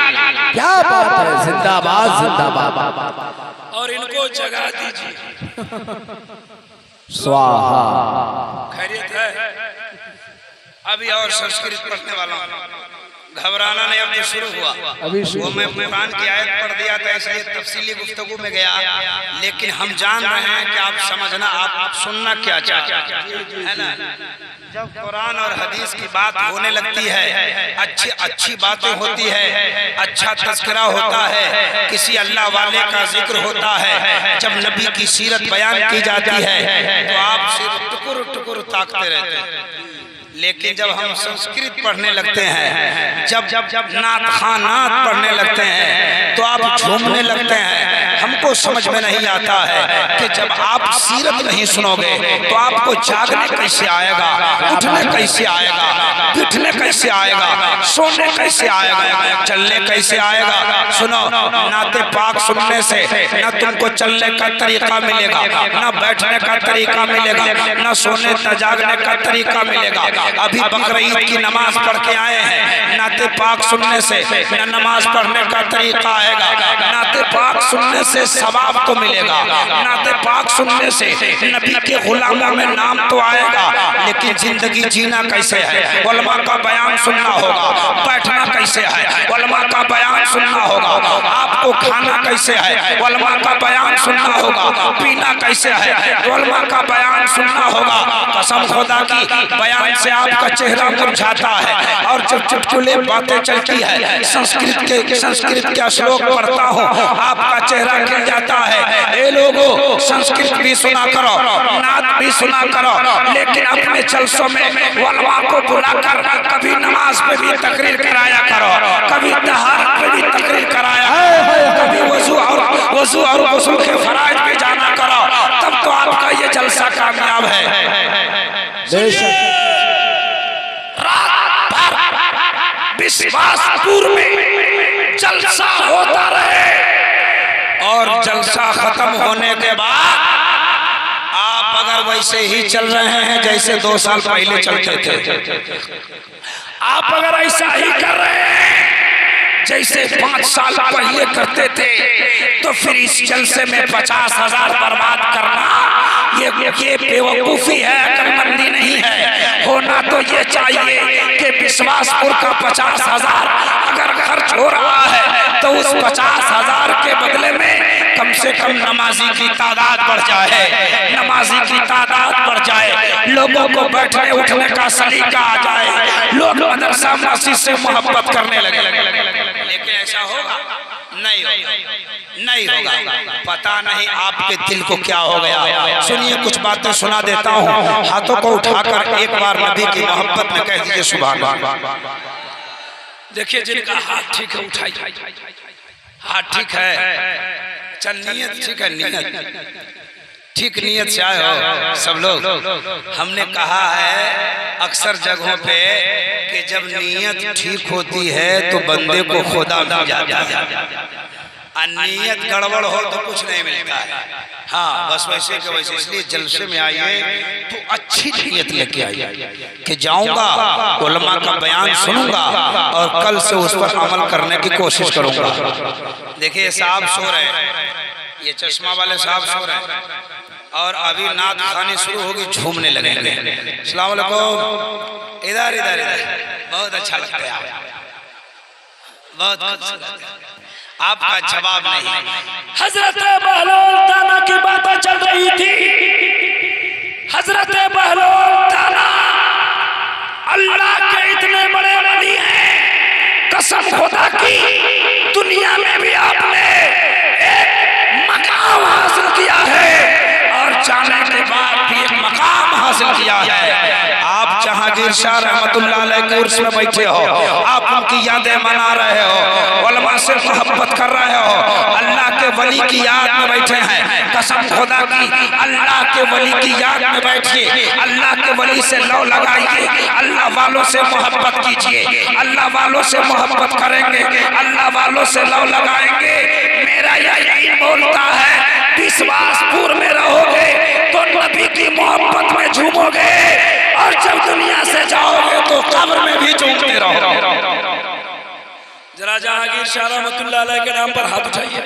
S3: क्या बात है, जिंदाबाद जिंदाबाद।
S1: और इनको जगा दीजिए।
S3: स्वाहा।
S2: खैरियत है? अभी और संस्कृत पढ़ने वाला हूं, घबराना नहीं, अब तो शुरू हुआ। वो मैं कुरान की आयत पढ़ दिया था, इसलिए तफसीली गुफ्तगू में गया, लेकिन हम जान रहे हैं कि आप समझना, आप सुनना क्या चाहते हैं ना। जब कुरान और हदीस की बात होने लगती है, अच्छी बातें होती है, अच्छा तज़किरा होता है, किसी अल्लाह वाले का जिक्र होता है, जब नबी की सीरत बयान की जाती है, तो आप सिर्फ टुकुर टुकुर ताकते रहते हैं। लेकिन जब हम संस्कृत पढ़ने लगते हैं, जब नात खानात पढ़ने लगते हैं, तो आप झूमने लगते हैं। हमको समझ में नहीं आता है कि जब आप सीरत नहीं सुनोगे तो आपको जागने कैसे आएगा, उठने कैसे आएगा, बैठने कैसे आएगा, सोने कैसे आएगा, चलने कैसे आएगा। सुनो, नाते पाक सुनने से न तुमको चलने का तरीका मिलेगा, न बैठने का तरीका मिलेगा, न सोने न जागने का तरीका मिलेगा। अभी बकरीद की नमाज पढ़ के आए हैं, नाते पाक सुनने से न नमाज पढ़ने का तरीका आएगा, नाते पाक सुनने से सवाब तो मिलेगा, नाते पाक सुनने से नबी के गुलामों में नाम तो आएगा, लेकिन जिंदगी जीना कैसे है, उलमा का बयान सुनना होगा। बैठना कैसे है, उलमा का बयान सुनना होगा। आपको खाना कैसे है, उलमा का बयान सुनना होगा। पीना कैसे है, उलमा का बयान सुनना होगा। कसम खुदा की, बयान से आपका चेहरा मुरझाता है और जब चुटकुले बातें चलती है, संस्कृत का श्लोक पढ़ता हूँ, आपका चेहरा खिल जाता है। ए लोगों, संस्कृत भी सुना करो, नात भी सुना करो, लेकिन अपने जलसों में उलमा को बुलाकर कभी नमाज पे भी तकरीर कराया करो, कभी तहारत पे भी तकरीर कराया करो, कभी वजू और गुस्ल के फराइज पे जाना करो, तब तो आपका ये जलसा कामयाब है। रात भर विश्वासपुर में जलसा होता रहे और जलसा खत्म होने के बाद आप अगर वैसे ही चल रहे हैं जैसे 2 साल पहले चलते थे, आप अगर ऐसा ही कर रहे हैं जैसे 5 साल पहले करते थे, तो फिर इस जलसे में 50,000 बर्बाद करना ये बेवकूफी है, अक्लमंदी नहीं है। होना तो ये चाहिए कि विश्वासपुर का 50,000 अगर खर्च हो रहा है तो उस 50,000 के बदले में कम से कम नमाजी की तादाद बढ़ जाए, नमाजी की तादाद बढ़ जाए, लोगों को बैठने उठने का सलीका आ जाए, लोग मदरसा मस्जिद से मोहब्बत करने लगे। लेकिन ऐसा होगा? नहीं होगा। पता नहीं आपके दिल को क्या हो गया। सुनिए, कुछ बातें सुना देता हूँ। हाथों को उठाकर एक बार नबी की मोहब्बत में कह दीजिए सुभान अल्लाह।
S1: देखिए, जिनका हाथ ठीक है उठाइए,
S2: हाथ ठीक है, चल नियत ठीक है, नियत ठीक, नियत से आए हो सब लोग। हमने कहा है अक्सर जगहों पे कि जब नियत ठीक होती है तो बंदे को खुदा मिल जाता है, और नियत गड़बड़ हो तो कुछ नहीं मिलता है। हाँ बस वैसे के वैसे, इसलिए जलसे में आइए तो अच्छी नीयत लेके आइए कि जाऊंगा, उलमा का बयान सुनूंगा और कल से उस पर अमल करने की कोशिश करूंगा। देखिए साहब सो रहे हैं, ये चश्मा वाले साहब सो रहे हैं और अभी नात खानी शुरू होगी, झूमने लगेंगे। अस्सलाम वालेकुम, इधर इधर इधर, बहुत अच्छा लगता है, बहुत आपका जवाब नहीं।
S1: हजरत बहलोल ताना की बातें चल रही थी। हजरत बहलोल ताना अल्लाह के इतने बड़े वली हैं, कसम खुदा की दुनिया में भी आपने एक मकाम हासिल किया है और जाने के बाद भी एक मकाम हासिल किया है। आप जहांगीर शाह रहमतुल्लाह अलैह के उर्स में बैठे हो, आप उनकी यादें मना रहे हो, उलमा से मोहब्बत कर रहे हो, अल्लाह के वली की याद में बैठे हैं। कसम खुदा की अल्लाह के वली की याद में बैठिए, अल्लाह के वली से लौ लगाइए, अल्लाह वालों से मोहब्बत कीजिए, अल्लाह वालों से मोहब्बत करेंगे, अल्लाह वालों से लौ लगाएंगे। मेरा यकीन बोलता है विश्वासपुर में रहोगे तो नबी की मोहब्बत में झूमोगे और जब दुनिया से जाओगे तो कब्र में भी झूमते रहोगे। जरा जहांगीर शाह रहमतुल्लाह अलैह के नाम पर हाथ उठाइए,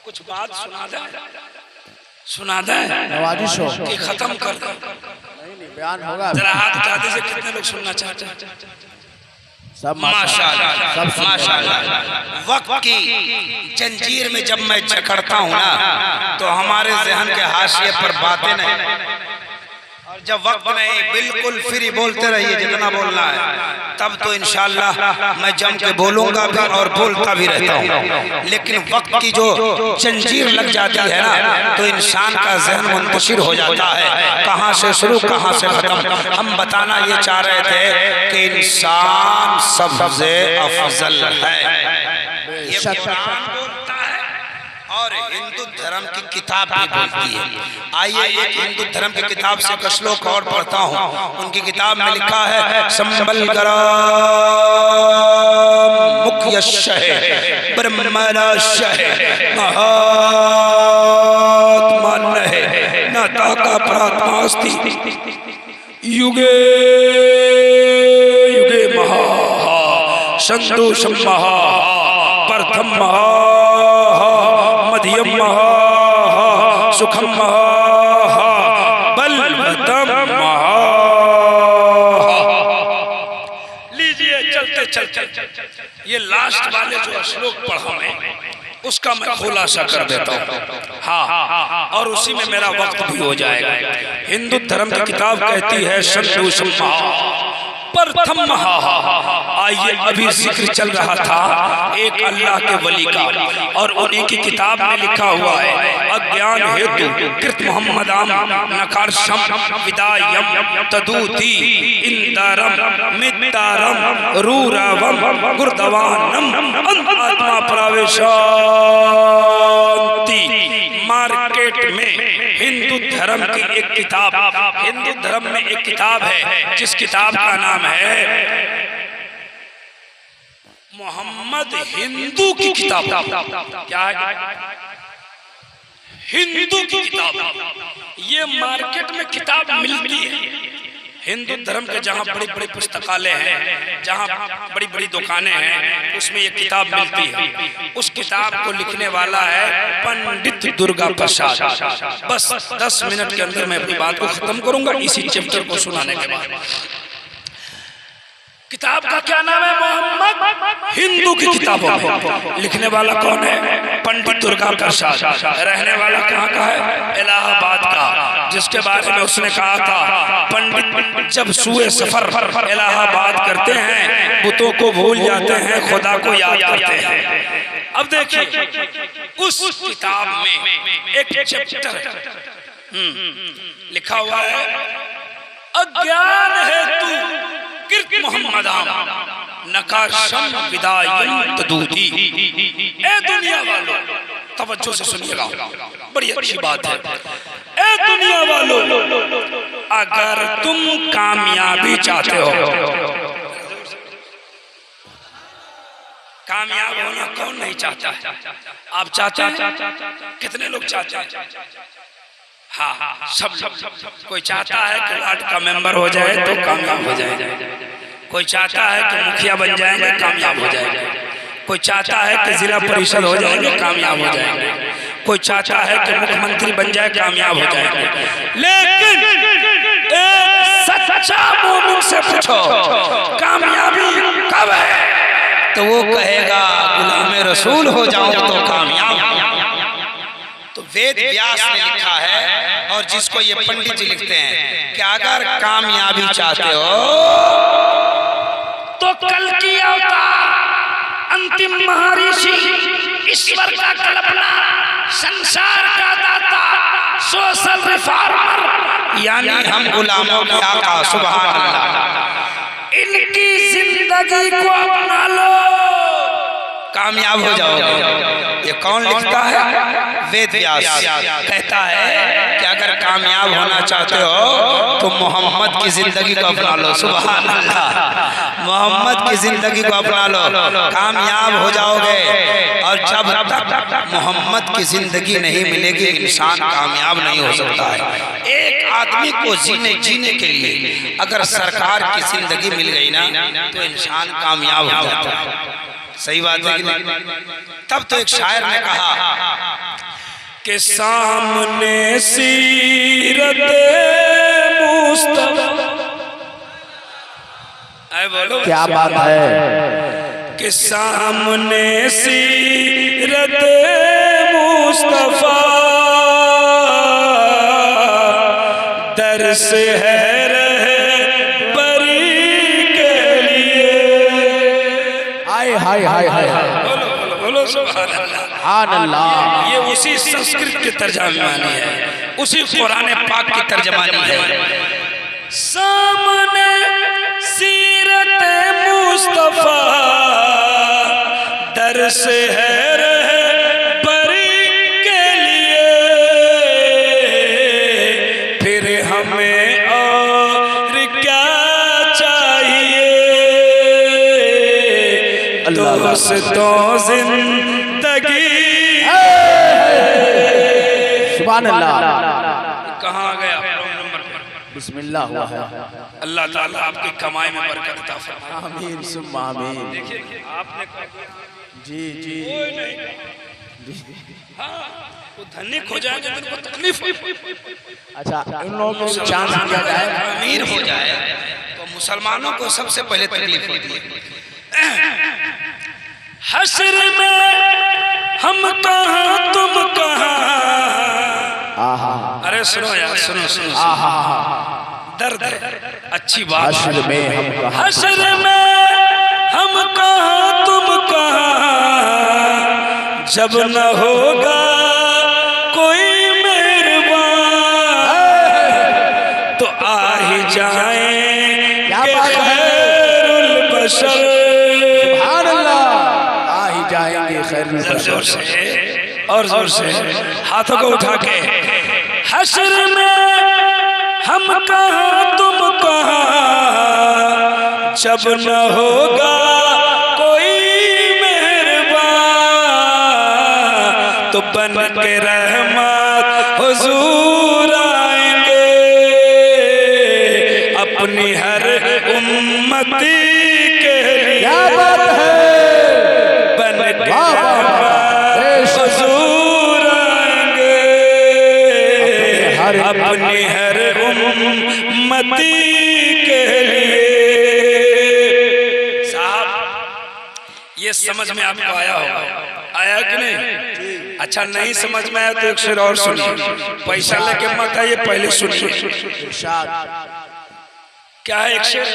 S1: कुछ बात सुना दे
S3: नवाजिश हो
S1: कि खत्म कर दो।
S3: नहीं बयान होगा।
S1: जरा हाथ उठाते से कितने लोग सुनना चाहते हैं?
S3: सब
S2: माशाअल्लाह माशाअल्लाह। वक्त की जंजीर में जब मैं जकड़ता हूँ ना तो हमारे जहन के हाशिए पर बातें नहीं, और जब वक्त नहीं बिल्कुल फ्री बोलते रहिए जितना बोलना है, तब तो इंशाअल्लाह मैं जम के बोलूंगा भी और बोलता भी रहता हूँ। लेकिन वक्त की जो जंजीर लग जाती है ना तो इंसान का जहन मुंतशिर हो जाता है, कहाँ से शुरू कहाँ से खत्म। हम बताना ये चाह रहे थे कि इंसान सबसे अफजल है, ये कुरान बोलता है और हिंदू धर्म की किताब भी बोलती है। आइए एक हिंदू धर्म की किताब से कुछ श्लोक और पढ़ता हूँ। उनकी किताब में लिखा है संबल मुख्य न ताका प्रात्मास्ति युगे युगे महा संतोषम महा प्रथम महा मध्यम महा सुखम महा बलवतम महा। लीजिए चलते चलते ये लास्ट वाले जो श्लोक पढ़ा मैं उसका मैं खुलासा कर देता हूँ, हाँ, और उसी में मेरा वक्त भी हो जाएगा। हिंदू धर्म की किताब कहती है संतोषम महा प्रथम महा। आइए अभी जिक्र चल रहा था एक अल्लाह के वली का, और उन्हीं की किताब में लिखा हुआ है अज्ञान हेतु कृत मोहम्मदाम नकारशम विदायम तदूती इंदारम मित्तारम रूरावम गुरदवानम आत्मा प्रवेशांति। मार्केट में हिंदू धर्म की एक किताब, हिंदू धर्म में एक किताब है जिस किताब का नाम है मोहम्मद हिंदू की किताब। क्या है? हिंदू की किताब। ये मार्केट में किताब मिलती है हिंदू धर्म के, जहाँ बड़ी बड़ी पुस्तकालय हैं, जहाँ बड़ी बड़ी दुकानें हैं, उसमें ये किताब मिलती है। उस किताब को लिखने वाला है पंडित दुर्गा प्रसाद। बस 10 मिनट के अंदर मैं अपनी बात को खत्म करूंगा इसी चैप्टर को सुनाने के बाद। किताब का क्या नाम है? मोहम्मद हिंदू की किताब। लिखने वाला कौन है? पंडित दुर्गा प्रसाद। रहने वाला कहाँ का है? इलाहाबाद का, जिसके बारे में उसने कहा था पंडित जब सुए सफर इलाहाबाद करते हैं बुतों को भूल जाते हैं, खुदा को याद करते हैं। अब देखिए उस किताब में एक चैप्टर लिखा हुआ है अज्ञान हेतु कृत मोहम्मदाम नकाशम विदायम तदूती। ए दुनिया वालों तवज्जो से सुनिएगा, बड़ी अच्छी बात है। ए दुनिया वालों अगर तुम काम कामयाबी चाहते हो, कामयाब होना कौन नहीं चाहता है? आप चाहते हैं? कितने लोग चाहते हैं? हाँ, सब कोई चाहता है कि वार्ड का मेंबर हो जाए तो कामयाब हो जाए, कोई चाहता है कि मुखिया बन जाएंगे कामयाब हो जाएंगे, कोई चाहता है कि जिला परिषद हो जाएंगे कामयाब हो जाएंगे, कोई चाहता है कि मुख्यमंत्री बन जाए कामयाब हो जाएंगे। लेकिन एक सच्चा मोमिन से पूछो कामयाबी कब है, तो वो कहेगा गुलामे रसूल हो जाऊं तो कामयाब। तो वेद व्यास ने लिखा है, और जिसको ये पंडित जी लिखते हैं कि अगर कामयाबी चाहते हो तो कल की अवतार, अंतिम महर्षि, ईश्वर का कल्पना, संसार का दाता, सोशल रिफॉर्मर, यानी हम गुलामों के आका, सुभान अल्लाह, इनकी जिंदगी को अपना लो, कामयाब हो जाओगे। ये कौन लिखता है? वेद व्यास कहता है कि अगर कामयाब होना चाहते हो तो मोहम्मद की जिंदगी को अपना लो, सुभान अल्लाह, मोहम्मद की जिंदगी को अपना लो, कामयाब हो जाओगे। और जब तक मोहम्मद की जिंदगी नहीं मिलेगी इंसान कामयाब नहीं हो सकता है। एक आदमी को जीने के लिए अगर सरकार की जिंदगी मिल गई ना तो इंसान कामयाब हो जाता है। सही बात है कि नहीं? तब तो एक शायर ने कहा
S1: कि सामने सीरत मुस्तफा,
S2: बोलो
S3: क्या बात है?
S1: कि सामने सीरत मुस्तफा दर्स है
S3: हाय हाय हाय हाय,
S1: बोलो सुभान अल्लाह,
S3: सुभान अल्लाह।
S2: ये उसी संस्कृत की तर्जमानी है, उसी कुरान पाक की तर्जमानी है।
S1: सामने सीरत मुस्तफा दर्स है रहबरी के लिए, फिर हमें और क्या चाहिए, दोस्तों जिंदगी।
S3: सुभान अल्लाह।
S2: कहाँ गया नंबर पर?
S3: बिस्मिल्लाह हुआ है।
S2: अल्लाह ताला आपकी कमाई में बरकत अता फरमाए।
S3: आमीन सुम्मा आमीन।
S2: देखिए आपने
S3: जी जी
S2: हाँ, वो धनिक हो जाएंगे तो उनको तकलीफ,
S3: अच्छा इन लोगों को चांस दिया जाए,
S2: अमीर हो जाए तो मुसलमानों को सबसे पहले तकलीफ होती है।
S1: हश्र में हम कहाँ तुम कहाँ,
S2: अरे सुनो यार, सुनो सुनो, दर्द है, अच्छी बात।
S3: हश्र में हम कहाँ,
S1: हश्र में हम कहाँ तुम कहाँ, जब न होगा कोई मेहरबान तो आ ही जाएंगे खैरुल बशर।
S3: सुभान अल्लाह, आ ही जाएंगे खैरुल बशर।
S2: जोर से और जोर से हाथों को उठा के,
S1: हश्र में हम कहाँ तुम कहाँ, जब न होगा कोई मेहरबान तो बन के रहमत हुजूर आएंगे, अपनी हर उम्मती के लिए।
S3: क्या बात है?
S1: बन के रहमत हुजूर आएंगे, अपनी हर उम्मती के लिए।
S2: साहब ये समझ में आपको आया होगा, आया कि नहीं? अच्छा नहीं समझ में आया तो एक शेर और सुनिए, पैसा लेके मत आइए, पहले सुनिए।
S3: इरशाद।
S2: क्या है एक शेर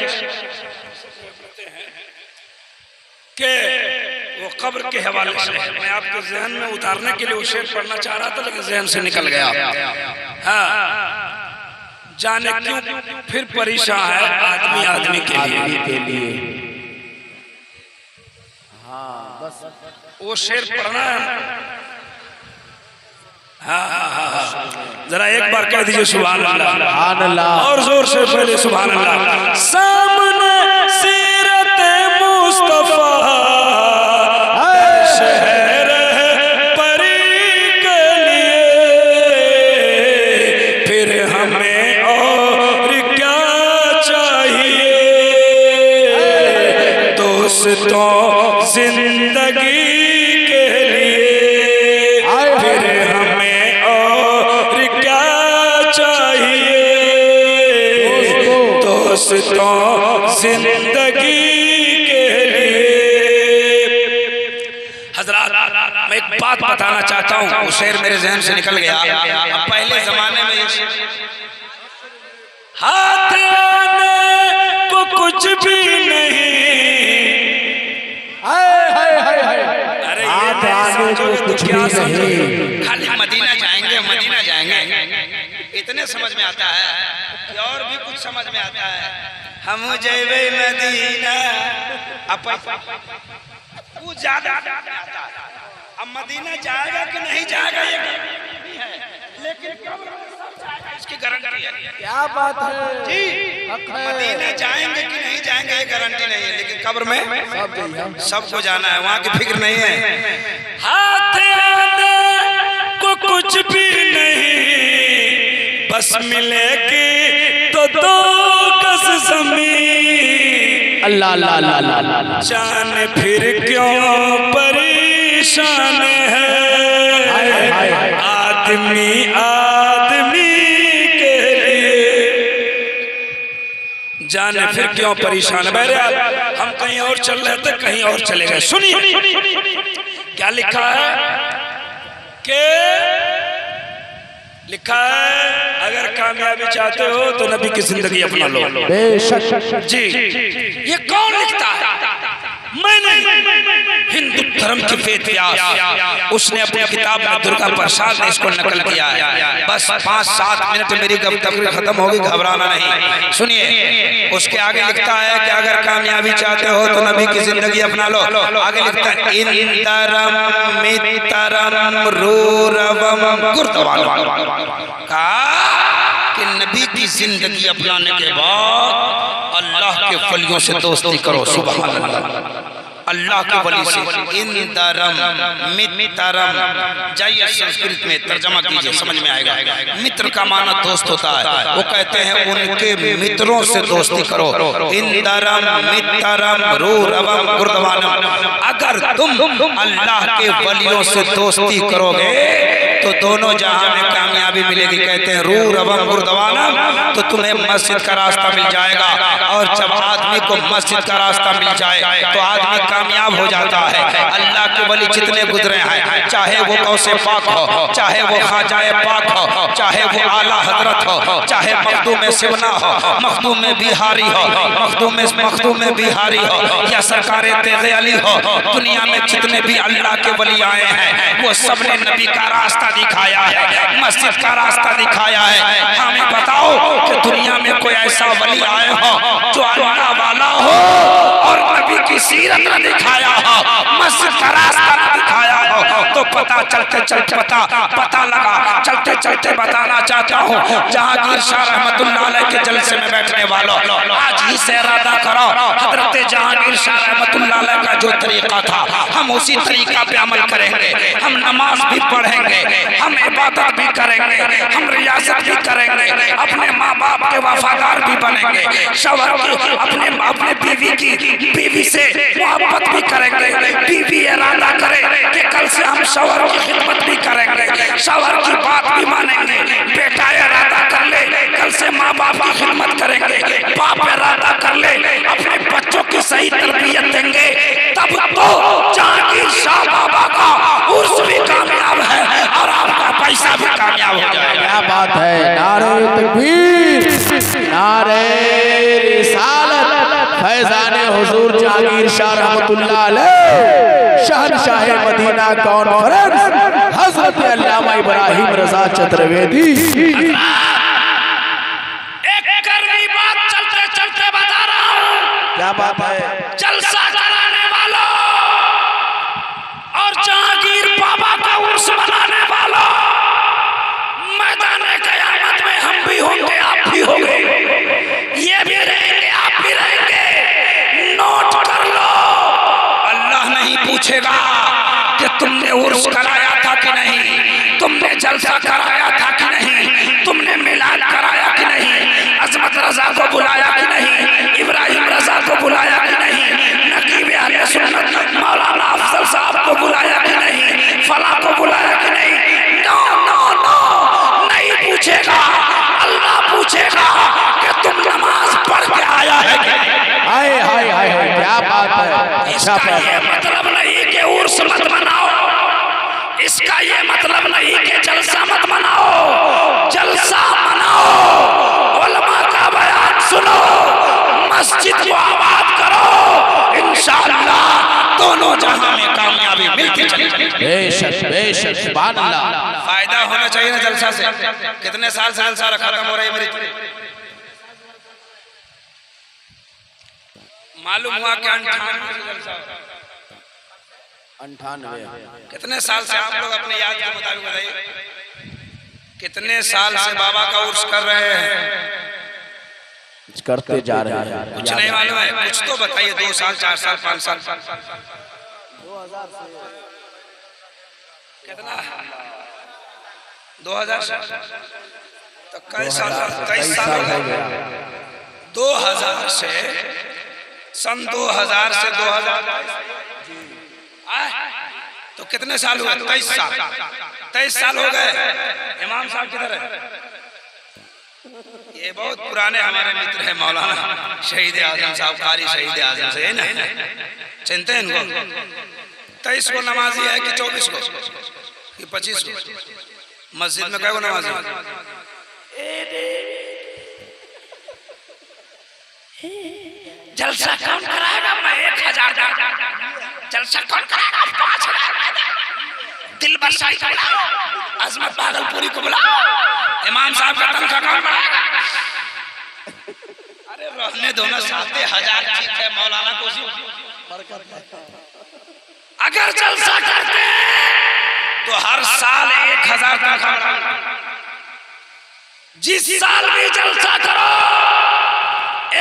S2: के वो कब्र के हवाले से, मैं आपके जहन में उतारने के लिए वो शेर पढ़ना चाह रहा था लेकिन जहन से निकल गया। हाँ, जाने क्यों फिर परेशान है आदमी आदमी के लिए।
S3: हाँ बस
S2: वो शेर पढ़ना है। हाँ, जरा एक बार कह दीजिए सुभान अल्लाह,
S3: सुभान अल्लाह।
S2: और जोर से पहले सुभान अल्लाह।
S1: सामने सीरत मुस्तफा जिंदगी के लिए, फिर हमें और क्या चाहिए। दोस्तों जिंदगी के लिए। हजरात, मैं एक बात बताना चाहता हूँ, वो शेर मेरे जहन से निकल गया। अब पहले जमाने में हाथ आने को कुछ भी नहीं, अरे हाथ आने को कुछ भी नहीं, खाली मदीना जाएंगे, मदीना जाएंगे, इतने समझ में आता है कि और भी कुछ समझ में आता है। हम जेबे मदीना, अब वो ज्यादा आता है। अब मदीना जाएगा कि नहीं जाएगा ये है, लेकिन इसकी गारंटी है।
S3: क्या बात है
S1: जी, मदीना जाएंगे कि नहीं जाएंगे ये गारंटी नहीं है, लेकिन कब्र में सबको जाना है, वहाँ की फिक्र नहीं है। हाथ आने को कुछ भी नहीं, बस मिलेगी तो दो गज ज़मीन।
S3: अल्लाह अल्लाह अल्लाह अल्लाह।
S1: जान फिर क्यों परेशान है, आदमी आदमी के लिए। जान फिर क्यों परेशान है। बहरहाल हम कहीं और चल रहे थे, कहीं और चले गए। सुनिए क्या लिखा है कि लिखा है, अगर कामयाबी चाहते हो तो नबी की जिंदगी अपना लो।
S3: बेशक
S1: जी, ये कौन लिखता है? मैंने, हिंदू धर्म के वेद व्यास, उसने अपनी किताब में दुर्गा प्रसाद ने इसको नकल किया है। बस 5-7 मिनट मेरी तकरीर खत्म होगी, घबराना नहीं। सुनिए, उसके आगे लिखता है कि अगर कामयाबी चाहते हो तो नबी की जिंदगी अपना लो। आगे लिखता है इंदरम मितरम रूरवम गुरदवान, कहा कि नबी की जिंदगी अपनाने के बाद अल्लाह के वलियों से दोस्ती करो। सुभान अल्लाह, अल्लाह के वली से। इंदरम मित्रम, जाइए संस्कृत में तर्जमा कीजिए, समझ में आएगा। मित्र का माना दोस्त होता है, वो कहते हैं उनके मित्रों से दोस्ती करो। इंदरम मित्रम रूरवम गुरदवानम, अगर तुम अल्लाह के वलियों से दोस्ती करोगे तो दोनों जहां में कामयाबी मिलेगी। कहते हैं रूरवम गुरदवानम, तो तुम्हें मस्जिद का रास्ता मिल जाएगा। और जब आदमी को मस्जिद का रास्ता मिल जाए तो आदमी कामयाब हो जाता है। अल्लाह के वली जितने गुजरे हैं, चाहे वो गौसे पाक हो, चाहे वो ख्वाजाए पाक हो, चाहे वो आला हजरत हो, चाहे मखदूम सिवना हो, मखदूम बिहारी हो, मखदूम बिहारी हो, या सरकार तेज़े अली हो, दुनिया में जितने भी अल्लाह के वली आए हैं वो सबने नबी का रास्ता दिखाया है, मस्जिद का रास्ता दिखाया है। हमें बताओ कि दुनिया में कोई ऐसा वली आए हो जो अल्लाह वाला हो और नबी की सीरत न दिखाया हो, मस्जिद का रास्ता न दिखाया हो, तो पता चलते चलते पता लगा, चलते चलते बताना चाहता हूँ। जहांगीर शाह रहमतुल्लाह अलैह के जलसे में बैठने वालों, आज ही से इरादा करो, हजरत जहांगीर शाह रहमतुल्लाह अलैह का जो तरीका था हम उसी तरीका पे अमल करेंगे। हम नमाज भी पढ़ेंगे, हम इबादत भी करेंगे, हम रियासत भी करेंगे, अपने माँ बाप के वफादार भी बनेंगे, शौहर की अपने बीवी से मोहब्बत भी करेंगे। बीवी इरादा करे कि कल से हम शौहर की खिदमत भी करेंगे, शौहर की बात भी मानेंगे। बेटा इरादा कर ले कल से माँ बाप की खिदमत करेंगे, बाप इरादा कर ले अपने बच्चों की सही तरबियत देंगे। तब तो जहांगीर शाह बाबा का उर्स भी कामयाब है और आपका पैसा भी कामयाब हो जाएगा।
S3: क्या बात है। नारे तकबीर, नारे रिसालत, फैजाने हुजूर जहांगीर शाह रहमतुल्लाह अलैह, शहंशाह मदीना कॉन्फ्रेंस हजरत अल्लामा इब्राहिम रजा चतुर्वेदी।
S1: एक करनी बात चलते चलते बता रहा हूँ।
S3: क्या बात है।
S1: जलसा कराने वालों और जहांगीर बाबा का उर्स मनाने वालों, मैदान क़यामत में हम भी होंगे, आप भी होंगे, ये भी रहेंगे, आप भी रहेंगे। नोट कर लो, अल्लाह नहीं पूछेगा कि तुमने उर्स कराया था कि नहीं, तुमने जलसा कराया था कि नहीं, तुमने मिलाद कराया कि नहीं, अजमत रजा को बुलाया कि नहीं, इब्राहिम रजा को बुलाया कि नहीं, नकीब अहले सुन्नत मौलाना अफजल साहब
S2: पूछेगा, अल्लाह पूछेगा कि तुम नमाज पढ़ के आया है क्या?
S3: हाय हाय हाय हाय, क्या बात है। अच्छा
S2: इसका ये मतलब नहीं कि उर्स मत मनाओ, इसका ये मतलब नहीं कि जलसा मत मनाओ, जलसा मनाओ, उलमा का बयान सुनो, मस्जिद को आबाद करो, इंशाअल्लाह दोनों जहां में कामयाबी मिलती चलेगी।
S3: बेशक बेशक, सुभान अल्लाह।
S2: फायदा होना चाहिए ना जलसा से। कितने साल से जलसा खत्म हो रही है मेरी? मालूम हुआ कि
S3: 98।
S2: कितने साल से आप लोग अपने याद के मुताबिक बताइए, कितने साल से बाबा का उर्स कर रहे हैं?
S3: करते जा रहे हैं।
S2: कुछ नहीं मालूम है? कुछ तो बताइए। 2 साल, 4 साल, 5 साल, कितना? 2000 से तो कई साल, 23 साल हो गए। 2000 से, सन 2000 से 2000 तो कितने साल हुए? 23 साल। 23 साल हो गए। इमाम साहब किधर है? ये बहुत पुराने हमारे मित्र हैं, मौलाना शहीद आजम साहब, कारी शहीद आजम से है ना, चिंते हैं इनको। 23 को नमाजी है कि 24 को कि 25 को? मस्जिद में क्या नमाजी? जलसा कौन कराएगा? मैं 1000 जलसा कौन कराएगा? 5000 दिल बसाई को बुलाओ, अजमत भागलपुरी को बुलाओ, इमाम साहब का तनख्वाह कौन बढ़ाएगा? अरे रहने दो ना, 7000 ठीक है, मौलाना को अगर जलसा करते तो हर साल 1000 तनख्वाह। जिस साल भी जलसा करो,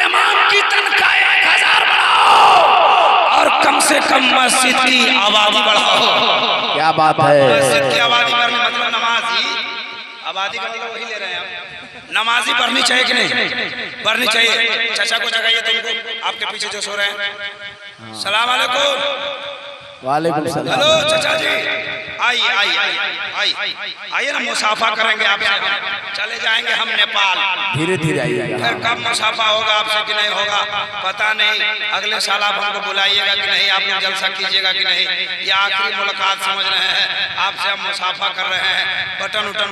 S2: इमाम की तनख्वाह 1000 बढ़ाओ और कम से कम मस्जिद की आबादी बढ़ाओ।
S3: क्या बात है।
S2: मस्जिद की आबादी बढ़ने मतलब नमाजी आबादी का मतलब वही ले रहे हैं। नमाजी पढ़नी चाहिए कि नहीं? पढ़नी चाहिए। चाचा को जगाइए, तो इनको आपके पीछे जो सो रहे हैं। सलाम अलैकुम।
S3: वालेकुम सलाम।
S2: हेलो चाचा जी, आइए आइए आइए आइए ना, मुसाफा करेंगे आपसे। चले जाएंगे हम नेपाल।
S3: धीरे धीरे आइएगा।
S2: फिर कब मुसाफा होगा आपसे कि नहीं होगा पता नहीं। अगले साल आप हमको बुलाइएगा कि नहीं, आप लोग जलसा कीजिएगा कि नहीं, ये आखिरी मुलाकात समझ रहे हैं। आपसे हम मुसाफा कर रहे हैं। बटन उटन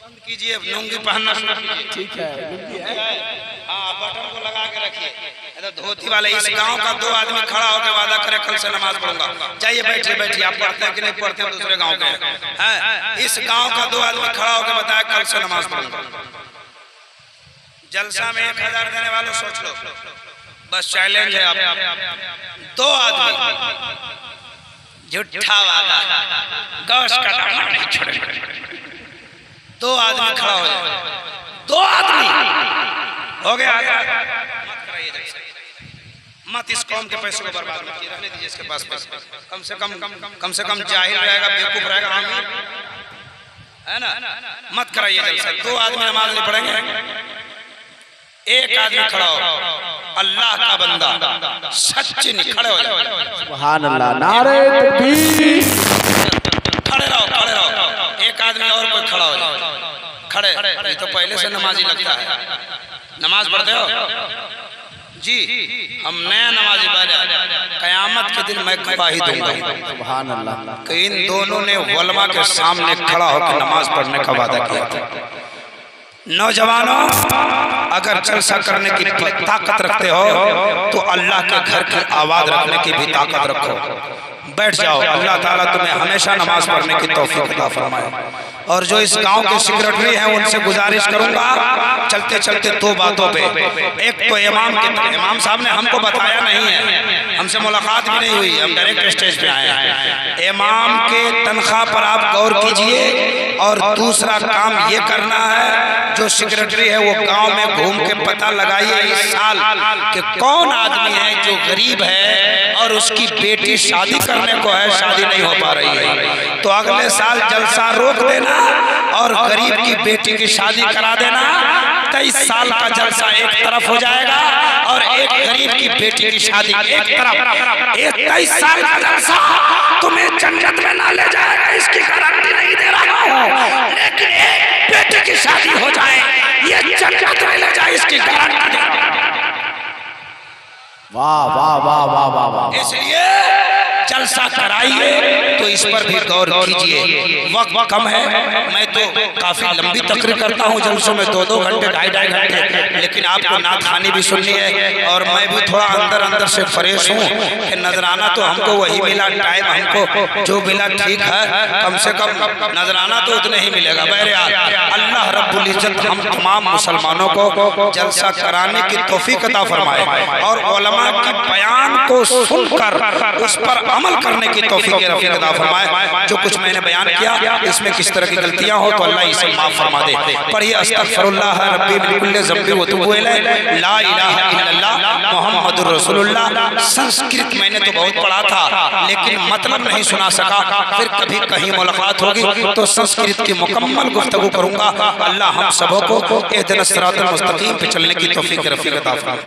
S2: बंद कीजिए, लुंगी पहनना शुरू कीजिए।
S3: ठीक है।
S2: हाँ, बटन को लगा के रखिए। तो धोती वाले इस गांव का 2 आदमी खड़ा होकर वादा करे कल से नमाज पढ़ूंगा। जाइए बैठिए बैठिए। आप पढ़ते हैं कि नहीं पढ़ते हैं? दूसरे गांव के हैं। इस गांव का 2 आदमी खड़ा होकर बताया कल से नमाज पढ़ूंगा। जलसा में 1000 देने वालों सोच लो, बस चैलेंज है आप। 2 आदमी झूठा वादा, गौश का दामन नहीं छोड़ेंगे। 2 आदमी खड़ा हो जाए। 2 आदमी हो गया। मत कराइए जलसा, मत इस कौम के पैसों को बर्बाद मत कीजिए। रहने दीजिए इसके पास पैसे। कम से कम जाहिल रहेगा, बेवकूफ रहेगा, है ना। मत कराइए जलसा। 2 आदमी नमाज नहीं पढ़ेंगे। 1 आदमी खड़ा हो, अल्लाह का बंदा सच्चे नहीं, खड़े हो जाओ।
S3: सुभान अल्लाह। नारे तकबीर।
S2: खड़े रहो, खड़े रहो। 1 आदमी और कोई खड़ा हो जाए। खड़े। ये तो पहले से नमाजी लगता है। नमाज पढ़ते हो जी? हम नया नमाजी बने। कयामत के दिन मैं गवाही दूंगा
S3: सुभान अल्लाह
S2: कि इन दोनों ने उलमा के सामने खड़ा होकर नमाज पढ़ने का वादा किया था। नौजवानों, अगर जलसा करने की ताकत रखते हो तो अल्लाह के घर की आवाज रखने की भी ताकत रखो। बैठ जाओ। अल्लाह ताला तुम्हें हमेशा नमाज पढ़ने की तौफीक अता फरमाए। और जो इस गांव के सेक्रेटरी हैं उनसे गुजारिश करूंगा, चलते चलते 2 बातों पे। एक तो इमाम साहब ने हमको बताया नहीं है, हमसे मुलाकात भी नहीं हुई, हम डायरेक्ट स्टेज पे आए हैं। इमाम के तनख्वाह पर आप गौर कीजिए। और दूसरा काम ये करना है, जो सेक्रेटरी है वो गांव में घूम के पता लगाइए इस साल कि कौन आदमी है जो गरीब है और उसकी बेटी शादी करने को है, शादी नहीं हो पा रही है। तो अगले साल जलसा रोक देना और गरीब की बेटी की शादी करा देना। 23 साल का जलसा एक तरफ हो जाएगा और एक गरीब की बेटी की शादी एक तरफ। 23 साल का जलसा तुम्हें जन्नत में ना ले जाएगा इसकी गारंटी नहीं दे रहा हूँ, लेकिन एक बेटी की शादी हो जाए ये जन्नत में ले जाए इसकी गारंटी दे।
S3: वाह वाह वाह वाह वाह वाह।
S2: इसलिए जलसा कराइए तो इस पर भी गौर कीजिए। वक्त कम है, मैं तो काफी लंबी तकरीर करता हूँ जलसों में, 2-2 घंटे 2.5 घंटे, लेकिन आपको नात खानी भी सुननी है और मैं भी थोड़ा अंदर अंदर से फ्रेश हूँ कि नजराना तो हमको वही मिला, टाइम हमको जो मिला ठीक है, कम से कम नजराना तो उतने ही मिलेगा। बहरहाल अल्लाह रब्बुल इज्जत हम तमाम मुसलमानों को जलसा कराने की तौफीक अता फरमाए और उलमा की बयान को सुनकर उस पर अमल करने की तौफीक रफीक अता फरमाए। जो कुछ मैंने बयान किया इसमें किस तरह की गलतियां हो तो अल्लाह इसे माफ फरमा दे। पढ़िए अस्तगफिरुल्लाह रब्बी मिन कुल्लि ज़ंबि व तुबू इलैहि ला इलाहा इल्लल्लाह मुहम्मदुर रसूलुल्लाह। संस्कृत मैंने तो बहुत पढ़ा था लेकिन मतलब नहीं सुना सका, फिर कभी कहीं मुलाकात होगी तो संस्कृत की मुकम्मल गुफ्तगू करूंगा। अल्लाह हम सबों को इहदिनस सिरातल मुस्तकीम पे चलने की तौफीक रफीक अता फरमाए।